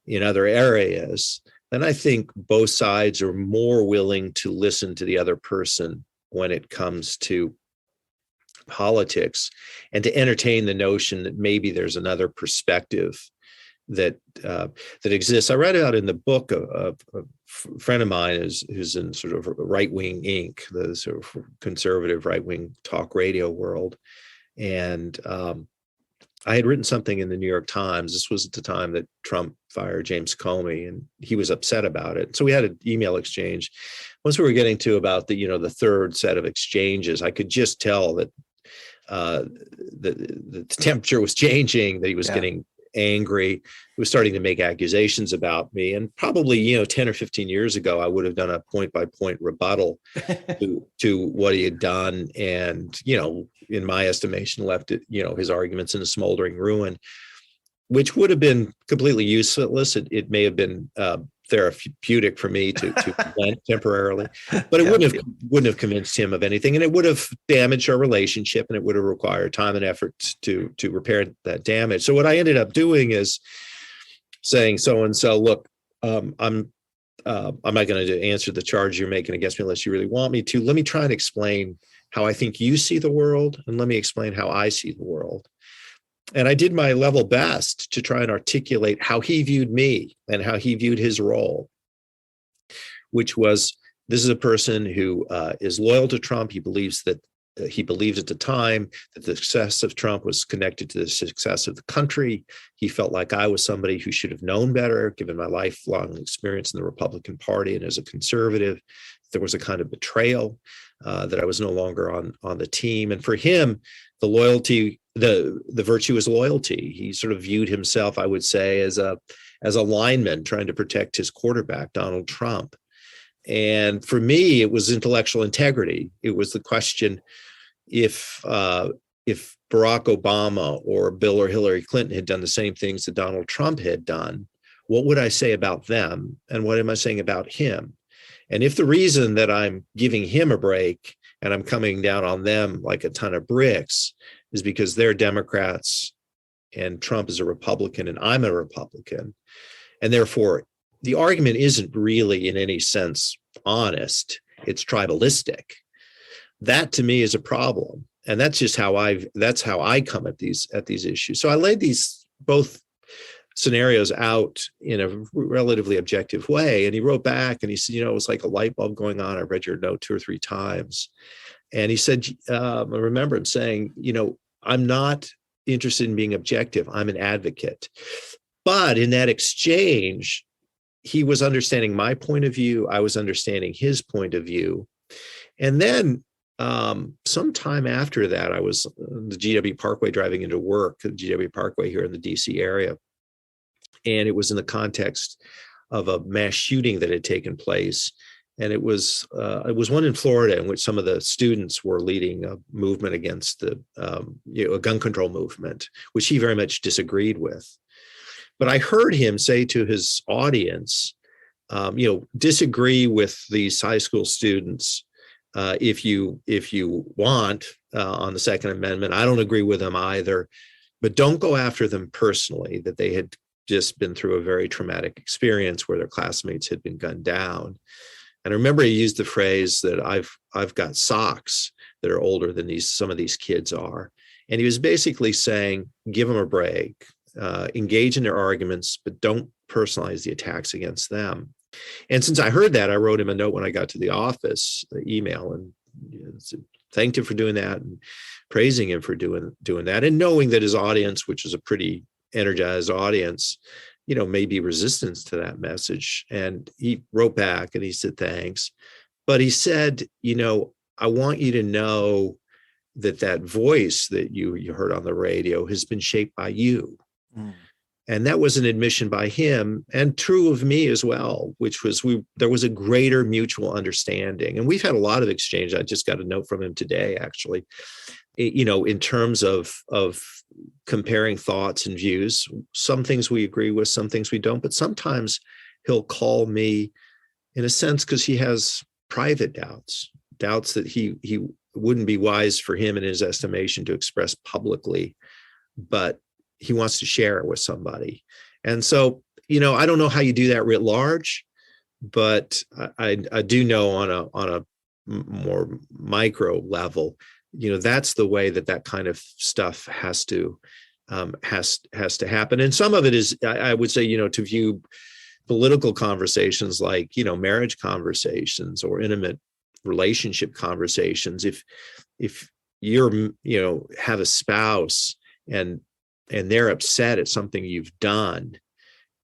in other areas, then I think both sides are more willing to listen to the other person when it comes to politics, and to entertain the notion that maybe there's another perspective that exists. I read out in the book a friend of mine who's in sort of right-wing Inc., the sort of conservative right-wing talk radio world. And I had written something in the New York Times. This was at the time that Trump fired James Comey, and he was upset about it. So we had an email exchange. Once we were getting to about the third set of exchanges, I could just tell that the temperature was changing, that he was getting angry. He was starting to make accusations about me. And probably, 10 or 15 years ago, I would have done a point-by-point rebuttal to what he had done. And, in my estimation, left it, his arguments in a smoldering ruin, which would have been completely useless. It may have been therapeutic for me to vent temporarily, but it wouldn't have convinced him of anything, and it would have damaged our relationship, and it would have required time and effort to repair that damage. So what I ended up doing is saying, so and so, look, I'm not going to answer the charge you're making against me unless you really want me to. Let me try and explain how I think you see the world, and let me explain how I see the world. And I did my level best to try and articulate how he viewed me and how he viewed his role, which was, this is a person who is loyal to Trump. He believes at the time that the success of Trump was connected to the success of the country. He felt like I was somebody who should have known better, given my lifelong experience in the Republican Party and as a conservative. There was a kind of betrayal that I was no longer on the team. And for him, the loyalty, the virtue is loyalty. He sort of viewed himself, I would say, as a lineman trying to protect his quarterback, Donald Trump. And for me, it was intellectual integrity. It was the question, if Barack Obama or Bill or Hillary Clinton had done the same things that Donald Trump had done, what would I say about them? And what am I saying about him? And if the reason that I'm giving him a break and I'm coming down on them like a ton of bricks is because they're Democrats and Trump is a Republican and I'm a Republican, and therefore the argument isn't really in any sense honest, it's tribalistic, that to me is a problem. And that's just how I come at these issues. So I laid these both scenarios out in a relatively objective way. And he wrote back and he said, it was like a light bulb going on. I read your note 2 or 3 times. And he said, I remember him saying, I'm not interested in being objective. I'm an advocate. But in that exchange, he was understanding my point of view. I was understanding his point of view. And then sometime after that, I was on the GW Parkway driving into work, the GW Parkway here in the DC area. And it was in the context of a mass shooting that had taken place. And it was one in Florida in which some of the students were leading a movement against a gun control movement, which he very much disagreed with. But I heard him say to his audience, disagree with these high school students if you want on the Second Amendment. I don't agree with them either, but don't go after them personally, that they had just been through a very traumatic experience where their classmates had been gunned down. And I remember he used the phrase that I've got socks that are older than some of these kids are. And he was basically saying, give them a break, engage in their arguments, but don't personalize the attacks against them. And since I heard that, I wrote him a note when I got to the office, the email, and thanked him for doing that and praising him for doing that. And knowing that his audience, which is a pretty energized audience, may be resistance to that message. And he wrote back and he said, thanks. But he said, I want you to know that voice that you heard on the radio has been shaped by you. Mm. And that was an admission by him, and true of me as well, which was there was a greater mutual understanding. And we've had a lot of exchange. I just got a note from him today, actually, in terms of comparing thoughts and views. Some things we agree with, some things we don't, but sometimes he'll call me, in a sense, because he has private doubts that he wouldn't be wise for him in his estimation to express publicly, but he wants to share it with somebody. And so, I don't know how you do that writ large, but I do know on a more micro level, that's the way that kind of stuff has to happen. And some of it is, I would say, to view political conversations like, marriage conversations or intimate relationship conversations. If you're, have a spouse and they're upset at something you've done,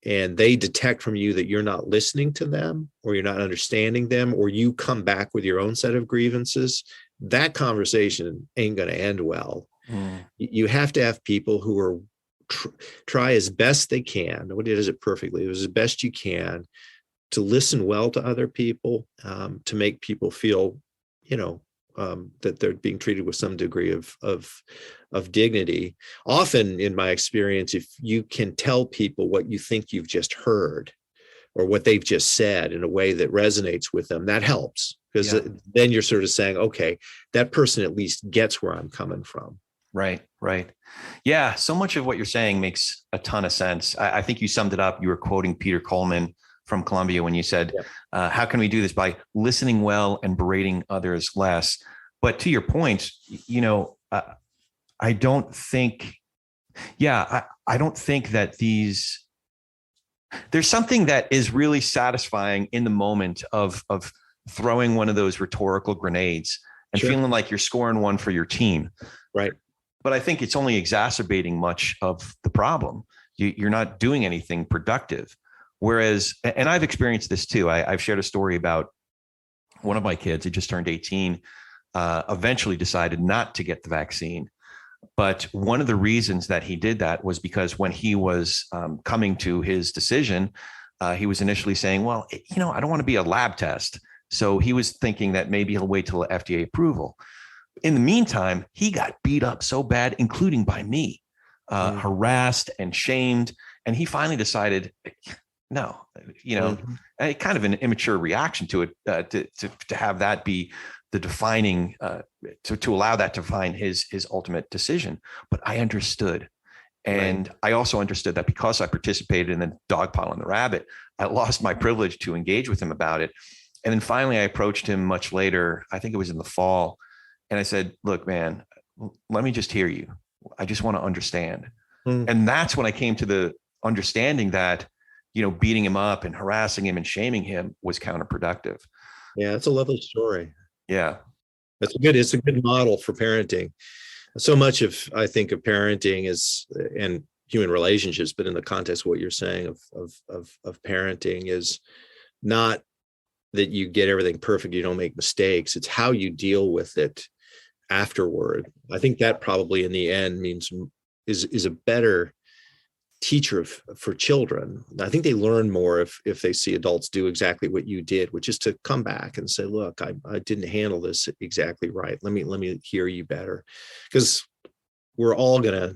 and they detect from you that you're not listening to them, or you're not understanding them, or you come back with your own set of grievances, that conversation ain't going to end well. Mm. You have to have people who are try as best they can. Nobody does it perfectly. It was as best you can to listen well to other people, to make people feel, that they're being treated with some degree of dignity. Often, in my experience, if you can tell people what you think you've just heard or what they've just said in a way that resonates with them, that helps, because then you're sort of saying, okay, that person at least gets where I'm coming from.
Right. Yeah. So much of what you're saying makes a ton of sense. I think you summed it up. You were quoting Peter Coleman from Columbia when you said, how can we do this? By listening well and berating others less. But to your point, I don't think that there's something that is really satisfying in the moment of throwing one of those rhetorical grenades and feeling like you're scoring one for your team.
Right.
But I think it's only exacerbating much of the problem. You're not doing anything productive. Whereas, and I've experienced this too. I've shared a story about one of my kids. He just turned 18, eventually decided not to get the vaccine. But one of the reasons that he did that was because when he was coming to his decision, he was initially saying, well, I don't want to be a lab test. So he was thinking that maybe he'll wait till FDA approval. In the meantime, he got beat up so bad, including by me, harassed and shamed. And he finally decided, no, kind of an immature reaction to it, to have that be the defining, to allow that to define his ultimate decision. But I understood. And I also understood that because I participated in the dog pile on the rabbit, I lost my privilege to engage with him about it. And then finally I approached him much later. I think it was in the fall. And I said, look, man, let me just hear you. I just want to understand. And that's when I came to the understanding that, beating him up and harassing him and shaming him was counterproductive.
Yeah, that's a lovely story.
Yeah.
It's a good model for parenting. So much I think of parenting and human relationships, but in the context of what you're saying of parenting is not that you get everything perfect, you don't make mistakes. It's how you deal with it afterward. I think that probably in the end is a better teacher for children. I think they learn more if they see adults do exactly what you did, which is to come back and say, look, I didn't handle this exactly right. Let me hear you better. Because we're all gonna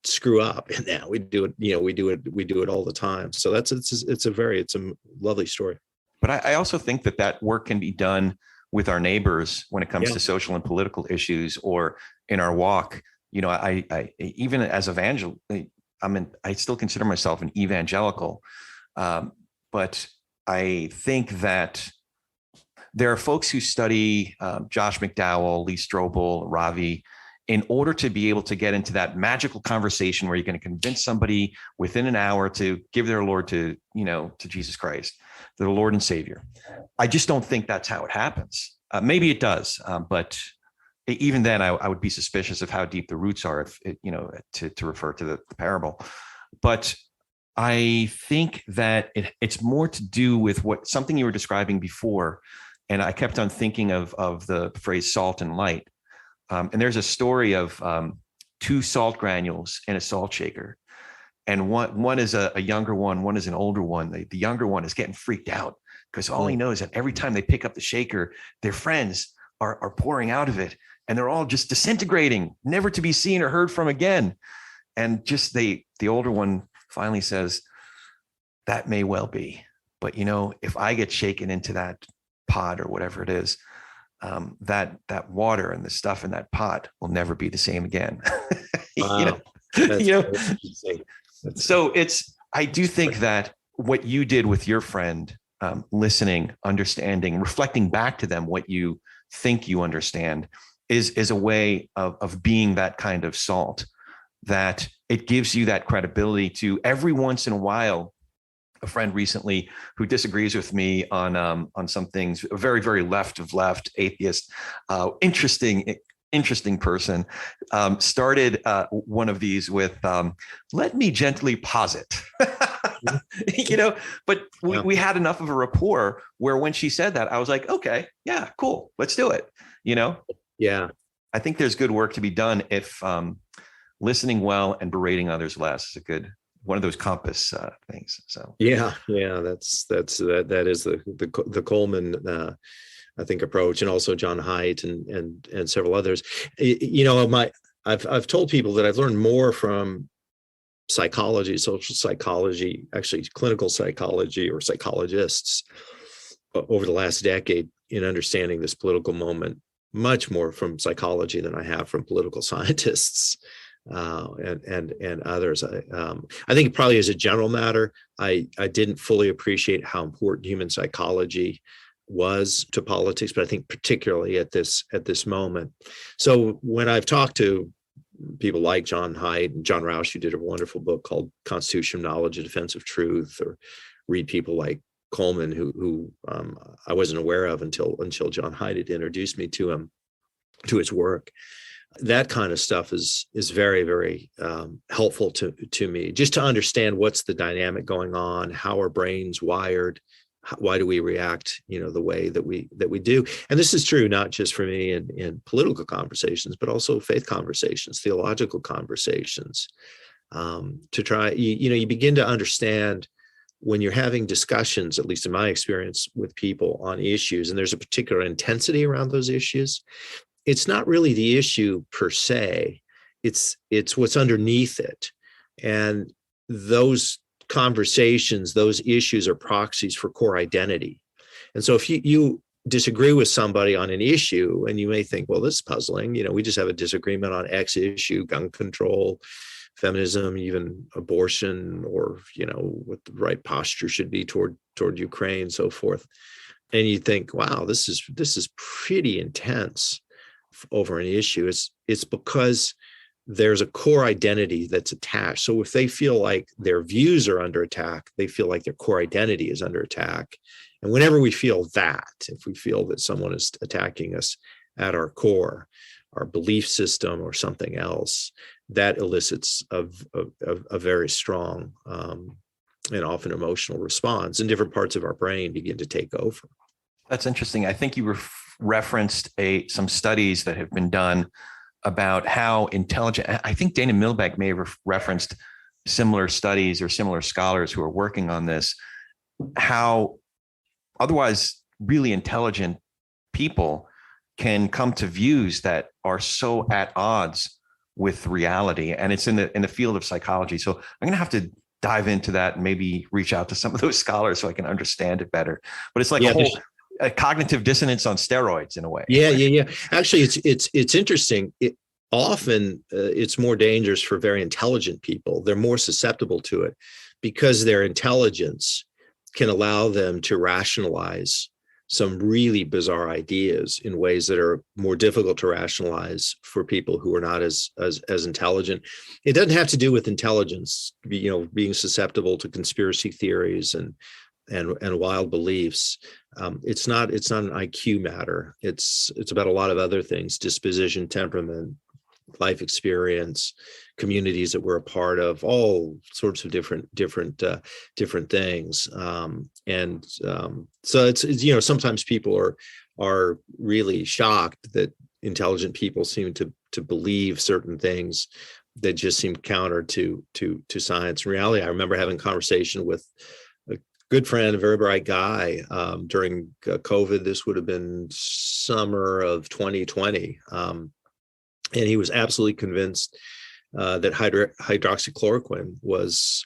screw up in that. We do it all the time. So it's a lovely story.
But I also think that work can be done with our neighbors when it comes to social and political issues, or in our walk. I even as evangel, I still consider myself an evangelical, but I think that there are folks who study Josh McDowell, Lee Strobel, Ravi, in order to be able to get into that magical conversation where you're going to convince somebody within an hour to give their Lord to Jesus Christ, their Lord and Savior. I just don't think that's how it happens. Maybe it does, but even then, I would be suspicious of how deep the roots are, to refer to the parable. But I think that it's more to do with something you were describing before, and I kept on thinking of the phrase salt and light. And there's a story of 2 salt granules in a salt shaker, and one is a younger one is an older one. The younger one is getting freaked out because all he knows is that every time they pick up the shaker, their friends are pouring out of it, and they're all just disintegrating, never to be seen or heard from again. And just the older one finally says, that may well be, but if I get shaken into that pot or whatever it is, that water and the stuff in that pot will never be the same again.
Wow.
So I do think that what you did with your friend, listening, understanding, reflecting back to them what you think you understand, is a way of being that kind of salt, that it gives you that credibility to every once in a while. A friend recently who disagrees with me on some things, a very, very left atheist, interesting person, started one of these with, let me gently posit, but we had enough of a rapport where when she said that, I was like, okay, yeah, cool. Let's do it.
Yeah.
I think there's good work to be done if listening well and berating others less is one of those compass things. So
that is the Coleman I think approach, and also John Haidt and several others. I've told people that I've learned more from psychology, social psychology, actually clinical psychology or psychologists over the last decade in understanding this political moment, much more from psychology than I have from political scientists. And others. I think probably as a general matter, I didn't fully appreciate how important human psychology was to politics, but I think particularly at this moment. So when I've talked to people like John Haidt and John Rausch, who did a wonderful book called Constitution of Knowledge, A Defense of Truth, or read people like Coleman, who I wasn't aware of until John Haidt had introduced me to his work. That kind of stuff is very, very helpful to me, just to understand what's the dynamic going on, how our brains wired, why do we react, the way that we do. And this is true not just for me in political conversations, but also faith conversations, theological conversations. To try, you begin to understand when you're having discussions, at least in my experience, with people on issues, and there's a particular intensity around those issues. It's not really the issue per se, it's what's underneath it. And those conversations, those issues are proxies for core identity. And so if you disagree with somebody on an issue, and you may think, well, this is puzzling, we just have a disagreement on X issue, gun control, feminism, even abortion, or, what the right posture should be toward Ukraine, so forth. And you think, wow, this is pretty intense over an issue. It's because there's a core identity that's attached. So if they feel like their views are under attack, they feel like their core identity is under attack. And whenever we feel that, if we feel that someone is attacking us at our core, our belief system or something else, that elicits a very strong and often emotional response, and different parts of our brain begin to take over.
That's interesting. I think you referenced some studies that have been done about how intelligent. I think Dana Milbeck may have referenced similar studies or similar scholars who are working on this, how otherwise really intelligent people can come to views that are so at odds with reality. And it's in the field of psychology. So I'm going to have to dive into that and maybe reach out to some of those scholars so I can understand it better. But it's like a cognitive dissonance on steroids in a way.
Yeah. Actually, it's interesting. Often it's more dangerous for very intelligent people. They're more susceptible to it because their intelligence can allow them to rationalize some really bizarre ideas in ways that are more difficult to rationalize for people who are not as intelligent. It doesn't have to do with intelligence, being susceptible to conspiracy theories and wild beliefs. It's not an IQ matter. It's about a lot of other things: disposition, temperament, life experience, communities that we're a part of, all sorts of different things. So it's sometimes people are really shocked that intelligent people seem to believe certain things that just seem counter to science and reality. I remember having a conversation with a good friend, a very bright guy, during COVID. This would have been summer of 2020. And he was absolutely convinced that hydroxychloroquine was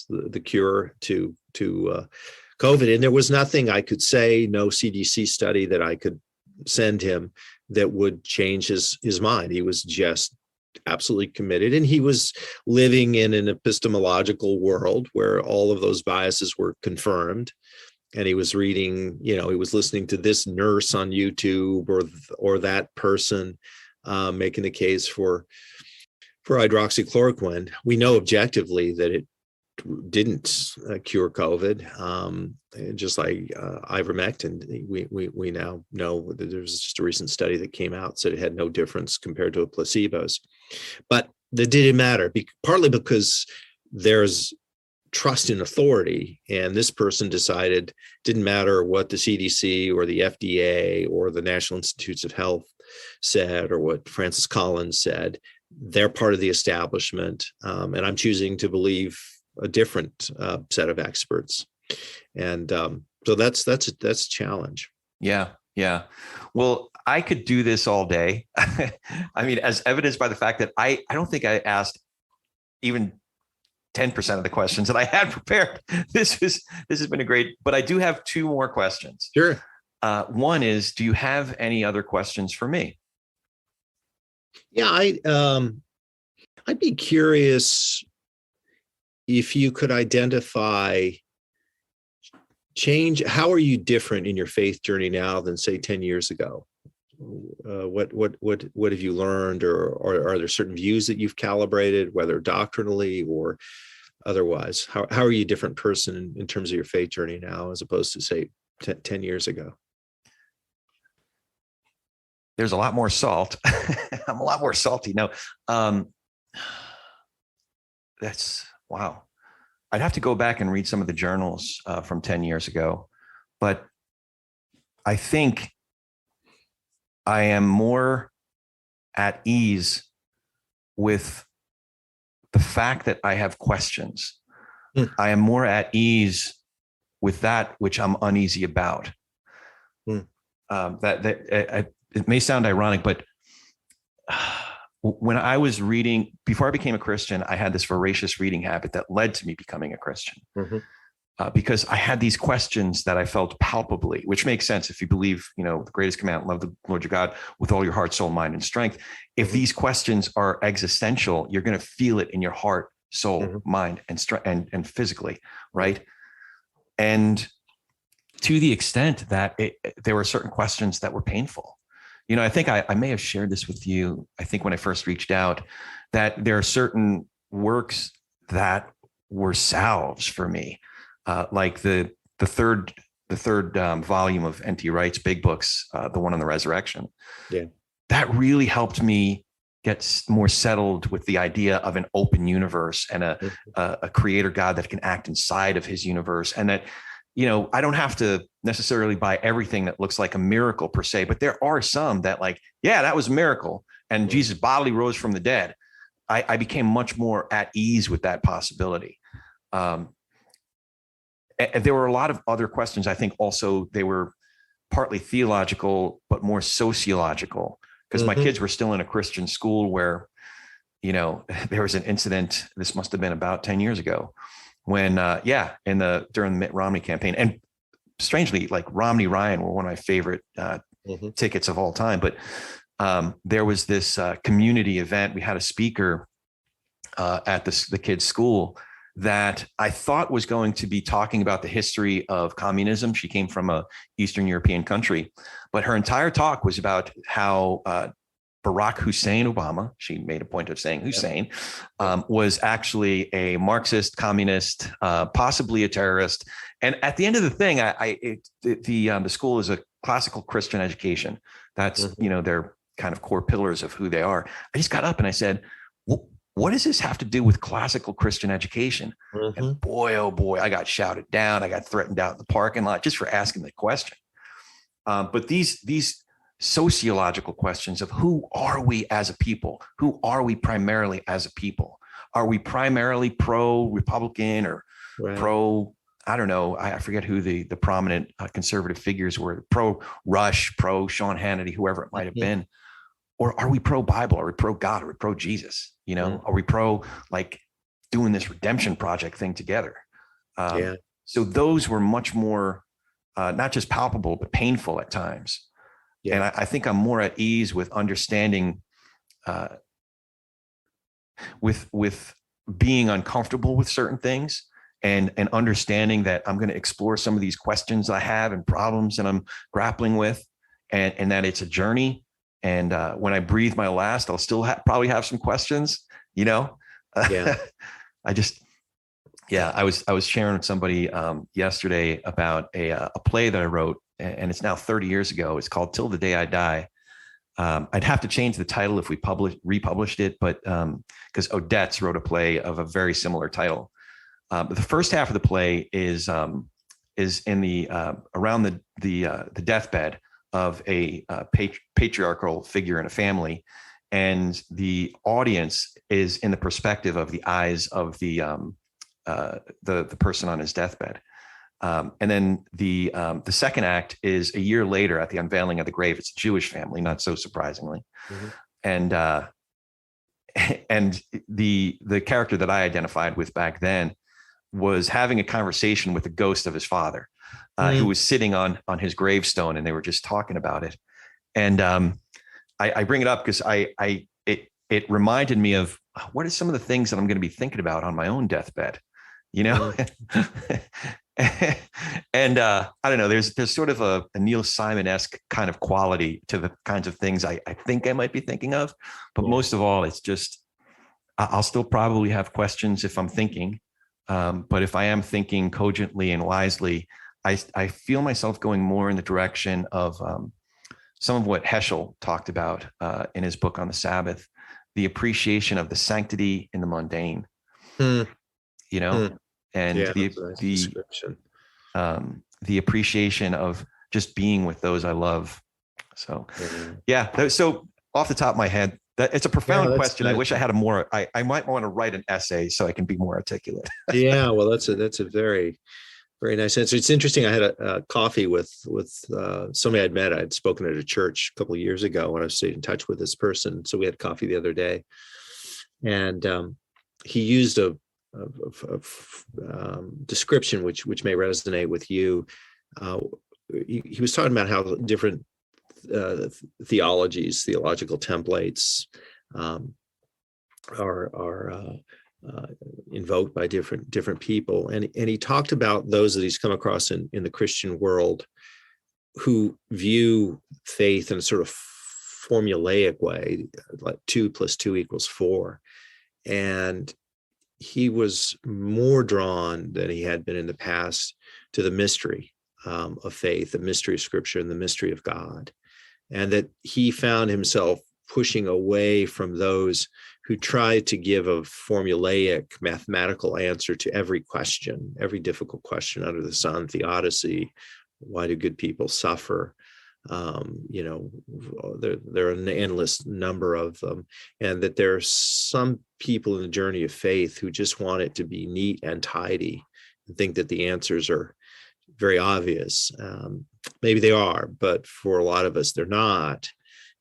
the cure to COVID. And there was nothing I could say, no CDC study that I could send him that would change his mind. He was just absolutely committed. And he was living in an epistemological world where all of those biases were confirmed. And he was reading, he was listening to this nurse on YouTube or that person making the case for hydroxychloroquine. We know objectively that it didn't cure COVID, just like ivermectin. We now know that there's just a recent study that came out said it had no difference compared to placebos. But that didn't matter, partly because there's trust in authority, and this person decided didn't matter what the CDC or the FDA or the National Institutes of Health said or what Francis Collins said. They're part of the establishment, and I'm choosing to believe a different set of experts, and so that's a challenge.
Yeah. Well, I could do this all day. I mean, as evidenced by the fact that I don't think I asked even 10% of the questions that I had prepared. This has been a great, but I do have two more questions.
Sure.
One is, do you have any other questions for me?
Yeah, I'd be curious if you could identify change. How are you different in your faith journey now than, say, 10 years ago? What have you learned, or are there certain views that you've calibrated, whether doctrinally or otherwise? How are you a different person in terms of your faith journey now as opposed to, say, 10 years ago?
There's a lot more salt. I'm a lot more salty. No, that's wow. I'd have to go back and read some of the journals from 10 years ago, but I think I am more at ease with the fact that I have questions. I am more at ease with that which I'm uneasy about. It may sound ironic, but when I was reading, before I became a Christian, I had this voracious reading habit that led to me becoming a Christian. Because I had these questions that I felt palpably, which makes sense if you believe, the greatest commandment, love the Lord your God with all your heart, soul, mind, and strength. If these questions are existential, you're going to feel it in your heart, soul, mind, and physically, right? And to the extent that there were certain questions that were painful. I think I may have shared this with you. I think when I first reached out, that there are certain works that were salves for me, like the third volume of N.T. Wright's big books, the one on the resurrection. Yeah, that really helped me get more settled with the idea of an open universe and a creator God that can act inside of his universe, and that. I don't have to necessarily buy everything that looks like a miracle per se, but there are some that that was a miracle and Jesus bodily rose from the dead. I became much more at ease with that possibility. And there were a lot of other questions. I think also they were partly theological, but more sociological, because my kids were still in a Christian school where, there was an incident. This must have been about 10 years ago when, during the Mitt Romney campaign. And strangely, like Romney Ryan were one of my favorite tickets of all time. But there was this community event. We had a speaker at the kids' school that I thought was going to be talking about the history of communism. She came from a Eastern European country, but her entire talk was about how Barack Hussein Obama, she made a point of saying Hussein, was actually a Marxist, communist, possibly a terrorist. And at the end of the thing, the school is a classical Christian education. That's, their kind of core pillars of who they are. I just got up and I said, well, what does this have to do with classical Christian education? And boy, oh boy, I got shouted down. I got threatened out in the parking lot just for asking the question. But these sociological questions of who are we as a people? Who are we primarily as a people? Are we primarily pro-Republican or pro, I don't know, I forget who the prominent conservative figures were, pro-Rush, pro-Sean Hannity, whoever it might have been. Or are we pro-Bible? Are we pro-God? Are we pro-Jesus? Are we pro like doing this redemption project thing together? So those were much more not just palpable, but painful at times. And I think I'm more at ease with understanding, with being uncomfortable with certain things and understanding that I'm going to explore some of these questions I have and problems that I'm grappling with, and that it's a journey. And when I breathe my last, I'll still probably have some questions, I was sharing with somebody yesterday about a play that I wrote, and it's now 30 years ago. It's called Till the Day I Die. I'd have to change the title if we republished it, but because Odette's wrote a play of a very similar title. But the first half of the play is in the around the deathbed of a patriarchal figure in a family, and the audience is in the perspective of the eyes of the person on his deathbed. And then the second act is a year later at the unveiling of the grave. It's a Jewish family, not so surprisingly. And the character that I identified with back then was having a conversation with the ghost of his father, who was sitting on his gravestone, and they were just talking about it. And I bring it up because it reminded me of what are some of the things that I'm going to be thinking about on my own deathbed, And I don't know, there's sort of a Neil Simon-esque kind of quality to the kinds of things I think I might be thinking of. But most of all, it's just, I'll still probably have questions if I'm thinking. But if I am thinking cogently and wisely, I feel myself going more in the direction of some of what Heschel talked about in his book on the Sabbath, the appreciation of the sanctity in the mundane, and the appreciation of just being with those I love. So, so off the top of my head, it's a profound question. I wish I had I might want to write an essay so I can be more articulate.
Well, that's a very, very nice answer. It's interesting. I had a coffee with somebody I'd met. I'd spoken at a church a couple of years ago when I stayed in touch with this person. So we had coffee the other day, and he used a description which may resonate with you. He was talking about how different theological templates are invoked by different people, and he talked about those that he's come across in the Christian world who view faith in a sort of formulaic way, like 2 + 2 = 4, and he was more drawn than he had been in the past to the mystery of faith, the mystery of Scripture, and the mystery of God, and that he found himself pushing away from those who tried to give a formulaic mathematical answer to every question, every difficult question under the sun, theodicy, why do good people suffer, There are an endless number of them, and that there are some people in the journey of faith who just want it to be neat and tidy and think that the answers are very obvious. Maybe they are, but for a lot of us, they're not.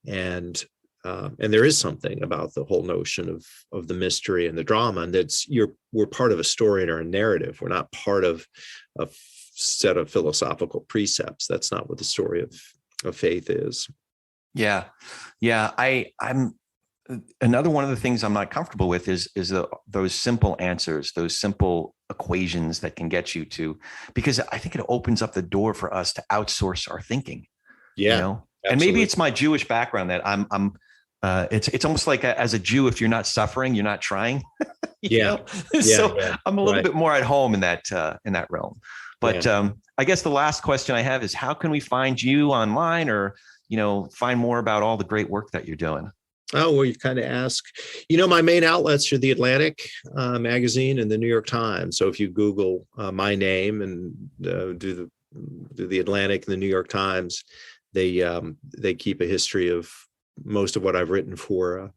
And there is something about the whole notion of the mystery and the drama, and we're part of a story and a narrative. We're not part of a set of philosophical precepts. That's not what the story of faith is.
Yeah. I'm another one of the things I'm not comfortable with is those simple answers, those simple equations that can get you to, because I think it opens up the door for us to outsource our thinking.
Yeah.
Absolutely. And maybe it's my Jewish background that it's almost like as a Jew, if you're not suffering, you're not trying. I'm a little bit more at home in that realm. But I guess the last question I have is, how can we find you online, or find more about all the great work that you're doing?
Oh, well, you kind of ask. My main outlets are the Atlantic magazine and the New York Times. So if you Google my name and do the Atlantic and the New York Times, they keep a history of most of what I've written for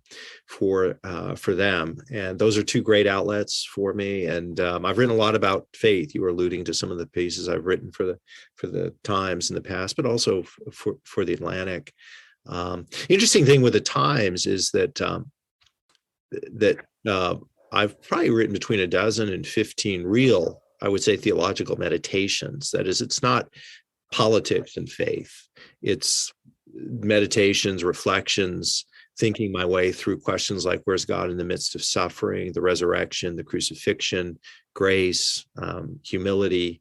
them, and those are two great outlets for me. And I've written a lot about faith. You were alluding to some of the pieces I've written for the Times in the past, but also for the Atlantic. Interesting thing with the Times is that I've probably written between 12 and 15 real, I would say, theological meditations. That is, it's not politics and faith. It's meditations, reflections, thinking my way through questions like, where's God in the midst of suffering, the resurrection, the crucifixion, grace, humility,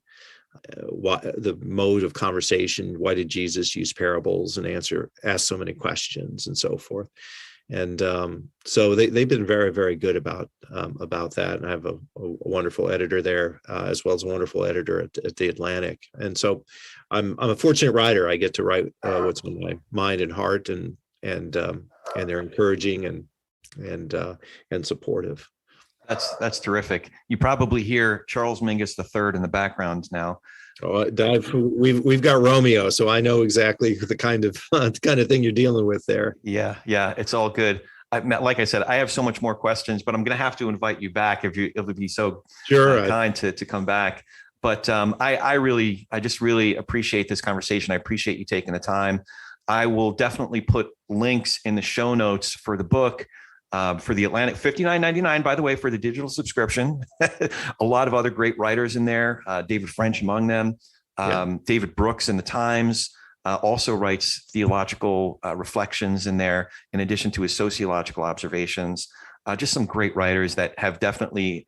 the mode of conversation. Why did Jesus use parables and ask so many questions, and so forth? And so they've been very, very good about that. And I have a wonderful editor there, as well as a wonderful editor at the Atlantic. And so I'm a fortunate writer. I get to write what's on my mind and heart, and they're encouraging and supportive.
That's terrific. You probably hear Charles Mingus III in the background now.
Oh, we've got Romeo, so I know exactly the kind of thing you're dealing with there.
Yeah, it's all good. Like I said, I have so much more questions, but I'm going to have to invite you back if you would be so kind to come back. But I just really appreciate this conversation. I appreciate you taking the time. I will definitely put links in the show notes for the book. For the Atlantic, $59.99, by the way, for the digital subscription. A lot of other great writers in there, David French among them. David Brooks in the Times also writes theological reflections in there, in addition to his sociological observations. Just some great writers that have definitely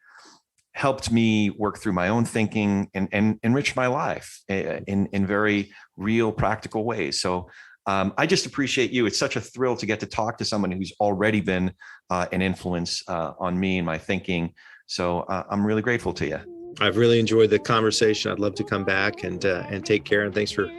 helped me work through my own thinking and enrich my life in very real, practical ways. So I just appreciate you. It's such a thrill to get to talk to someone who's already been an influence on me and my thinking. So I'm really grateful to you.
I've really enjoyed the conversation. I'd love to come back and take care. And thanks for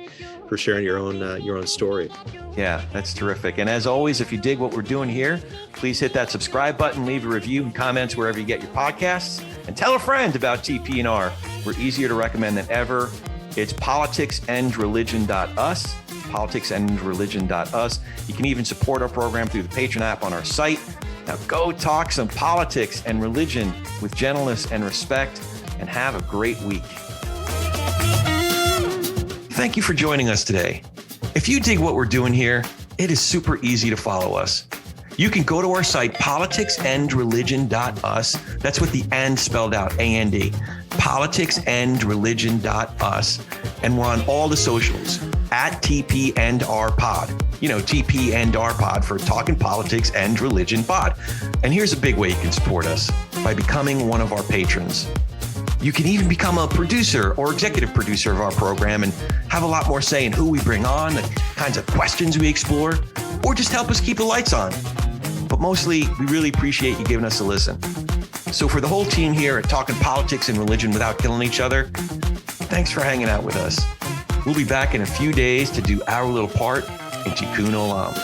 sharing your own story.
Yeah, that's terrific. And as always, if you dig what we're doing here, please hit that subscribe button, leave a review and comments wherever you get your podcasts, and tell a friend about TP&R. We're easier to recommend than ever. It's politicsandreligion.us. politicsandreligion.us. You can even support our program through the Patreon app on our site. Now go talk some politics and religion with gentleness and respect, and have a great week. Thank you for joining us today. If you dig what we're doing here, it is super easy to follow us. You can go to our site, politicsandreligion.us. That's with the "and" spelled out, A-N-D. politicsandreligion.us. And we're on all the socials at TP and R Pod. TP and R Pod for Talking Politics and Religion Pod. And here's a big way you can support us: by becoming one of our patrons. You can even become a producer or executive producer of our program and have a lot more say in who we bring on, the kinds of questions we explore, or just help us keep the lights on. But mostly, we really appreciate you giving us a listen. So for the whole team here at Talking Politics and Religion Without Killing Each Other, thanks for hanging out with us. We'll be back in a few days to do our little part in Tikkun Olam.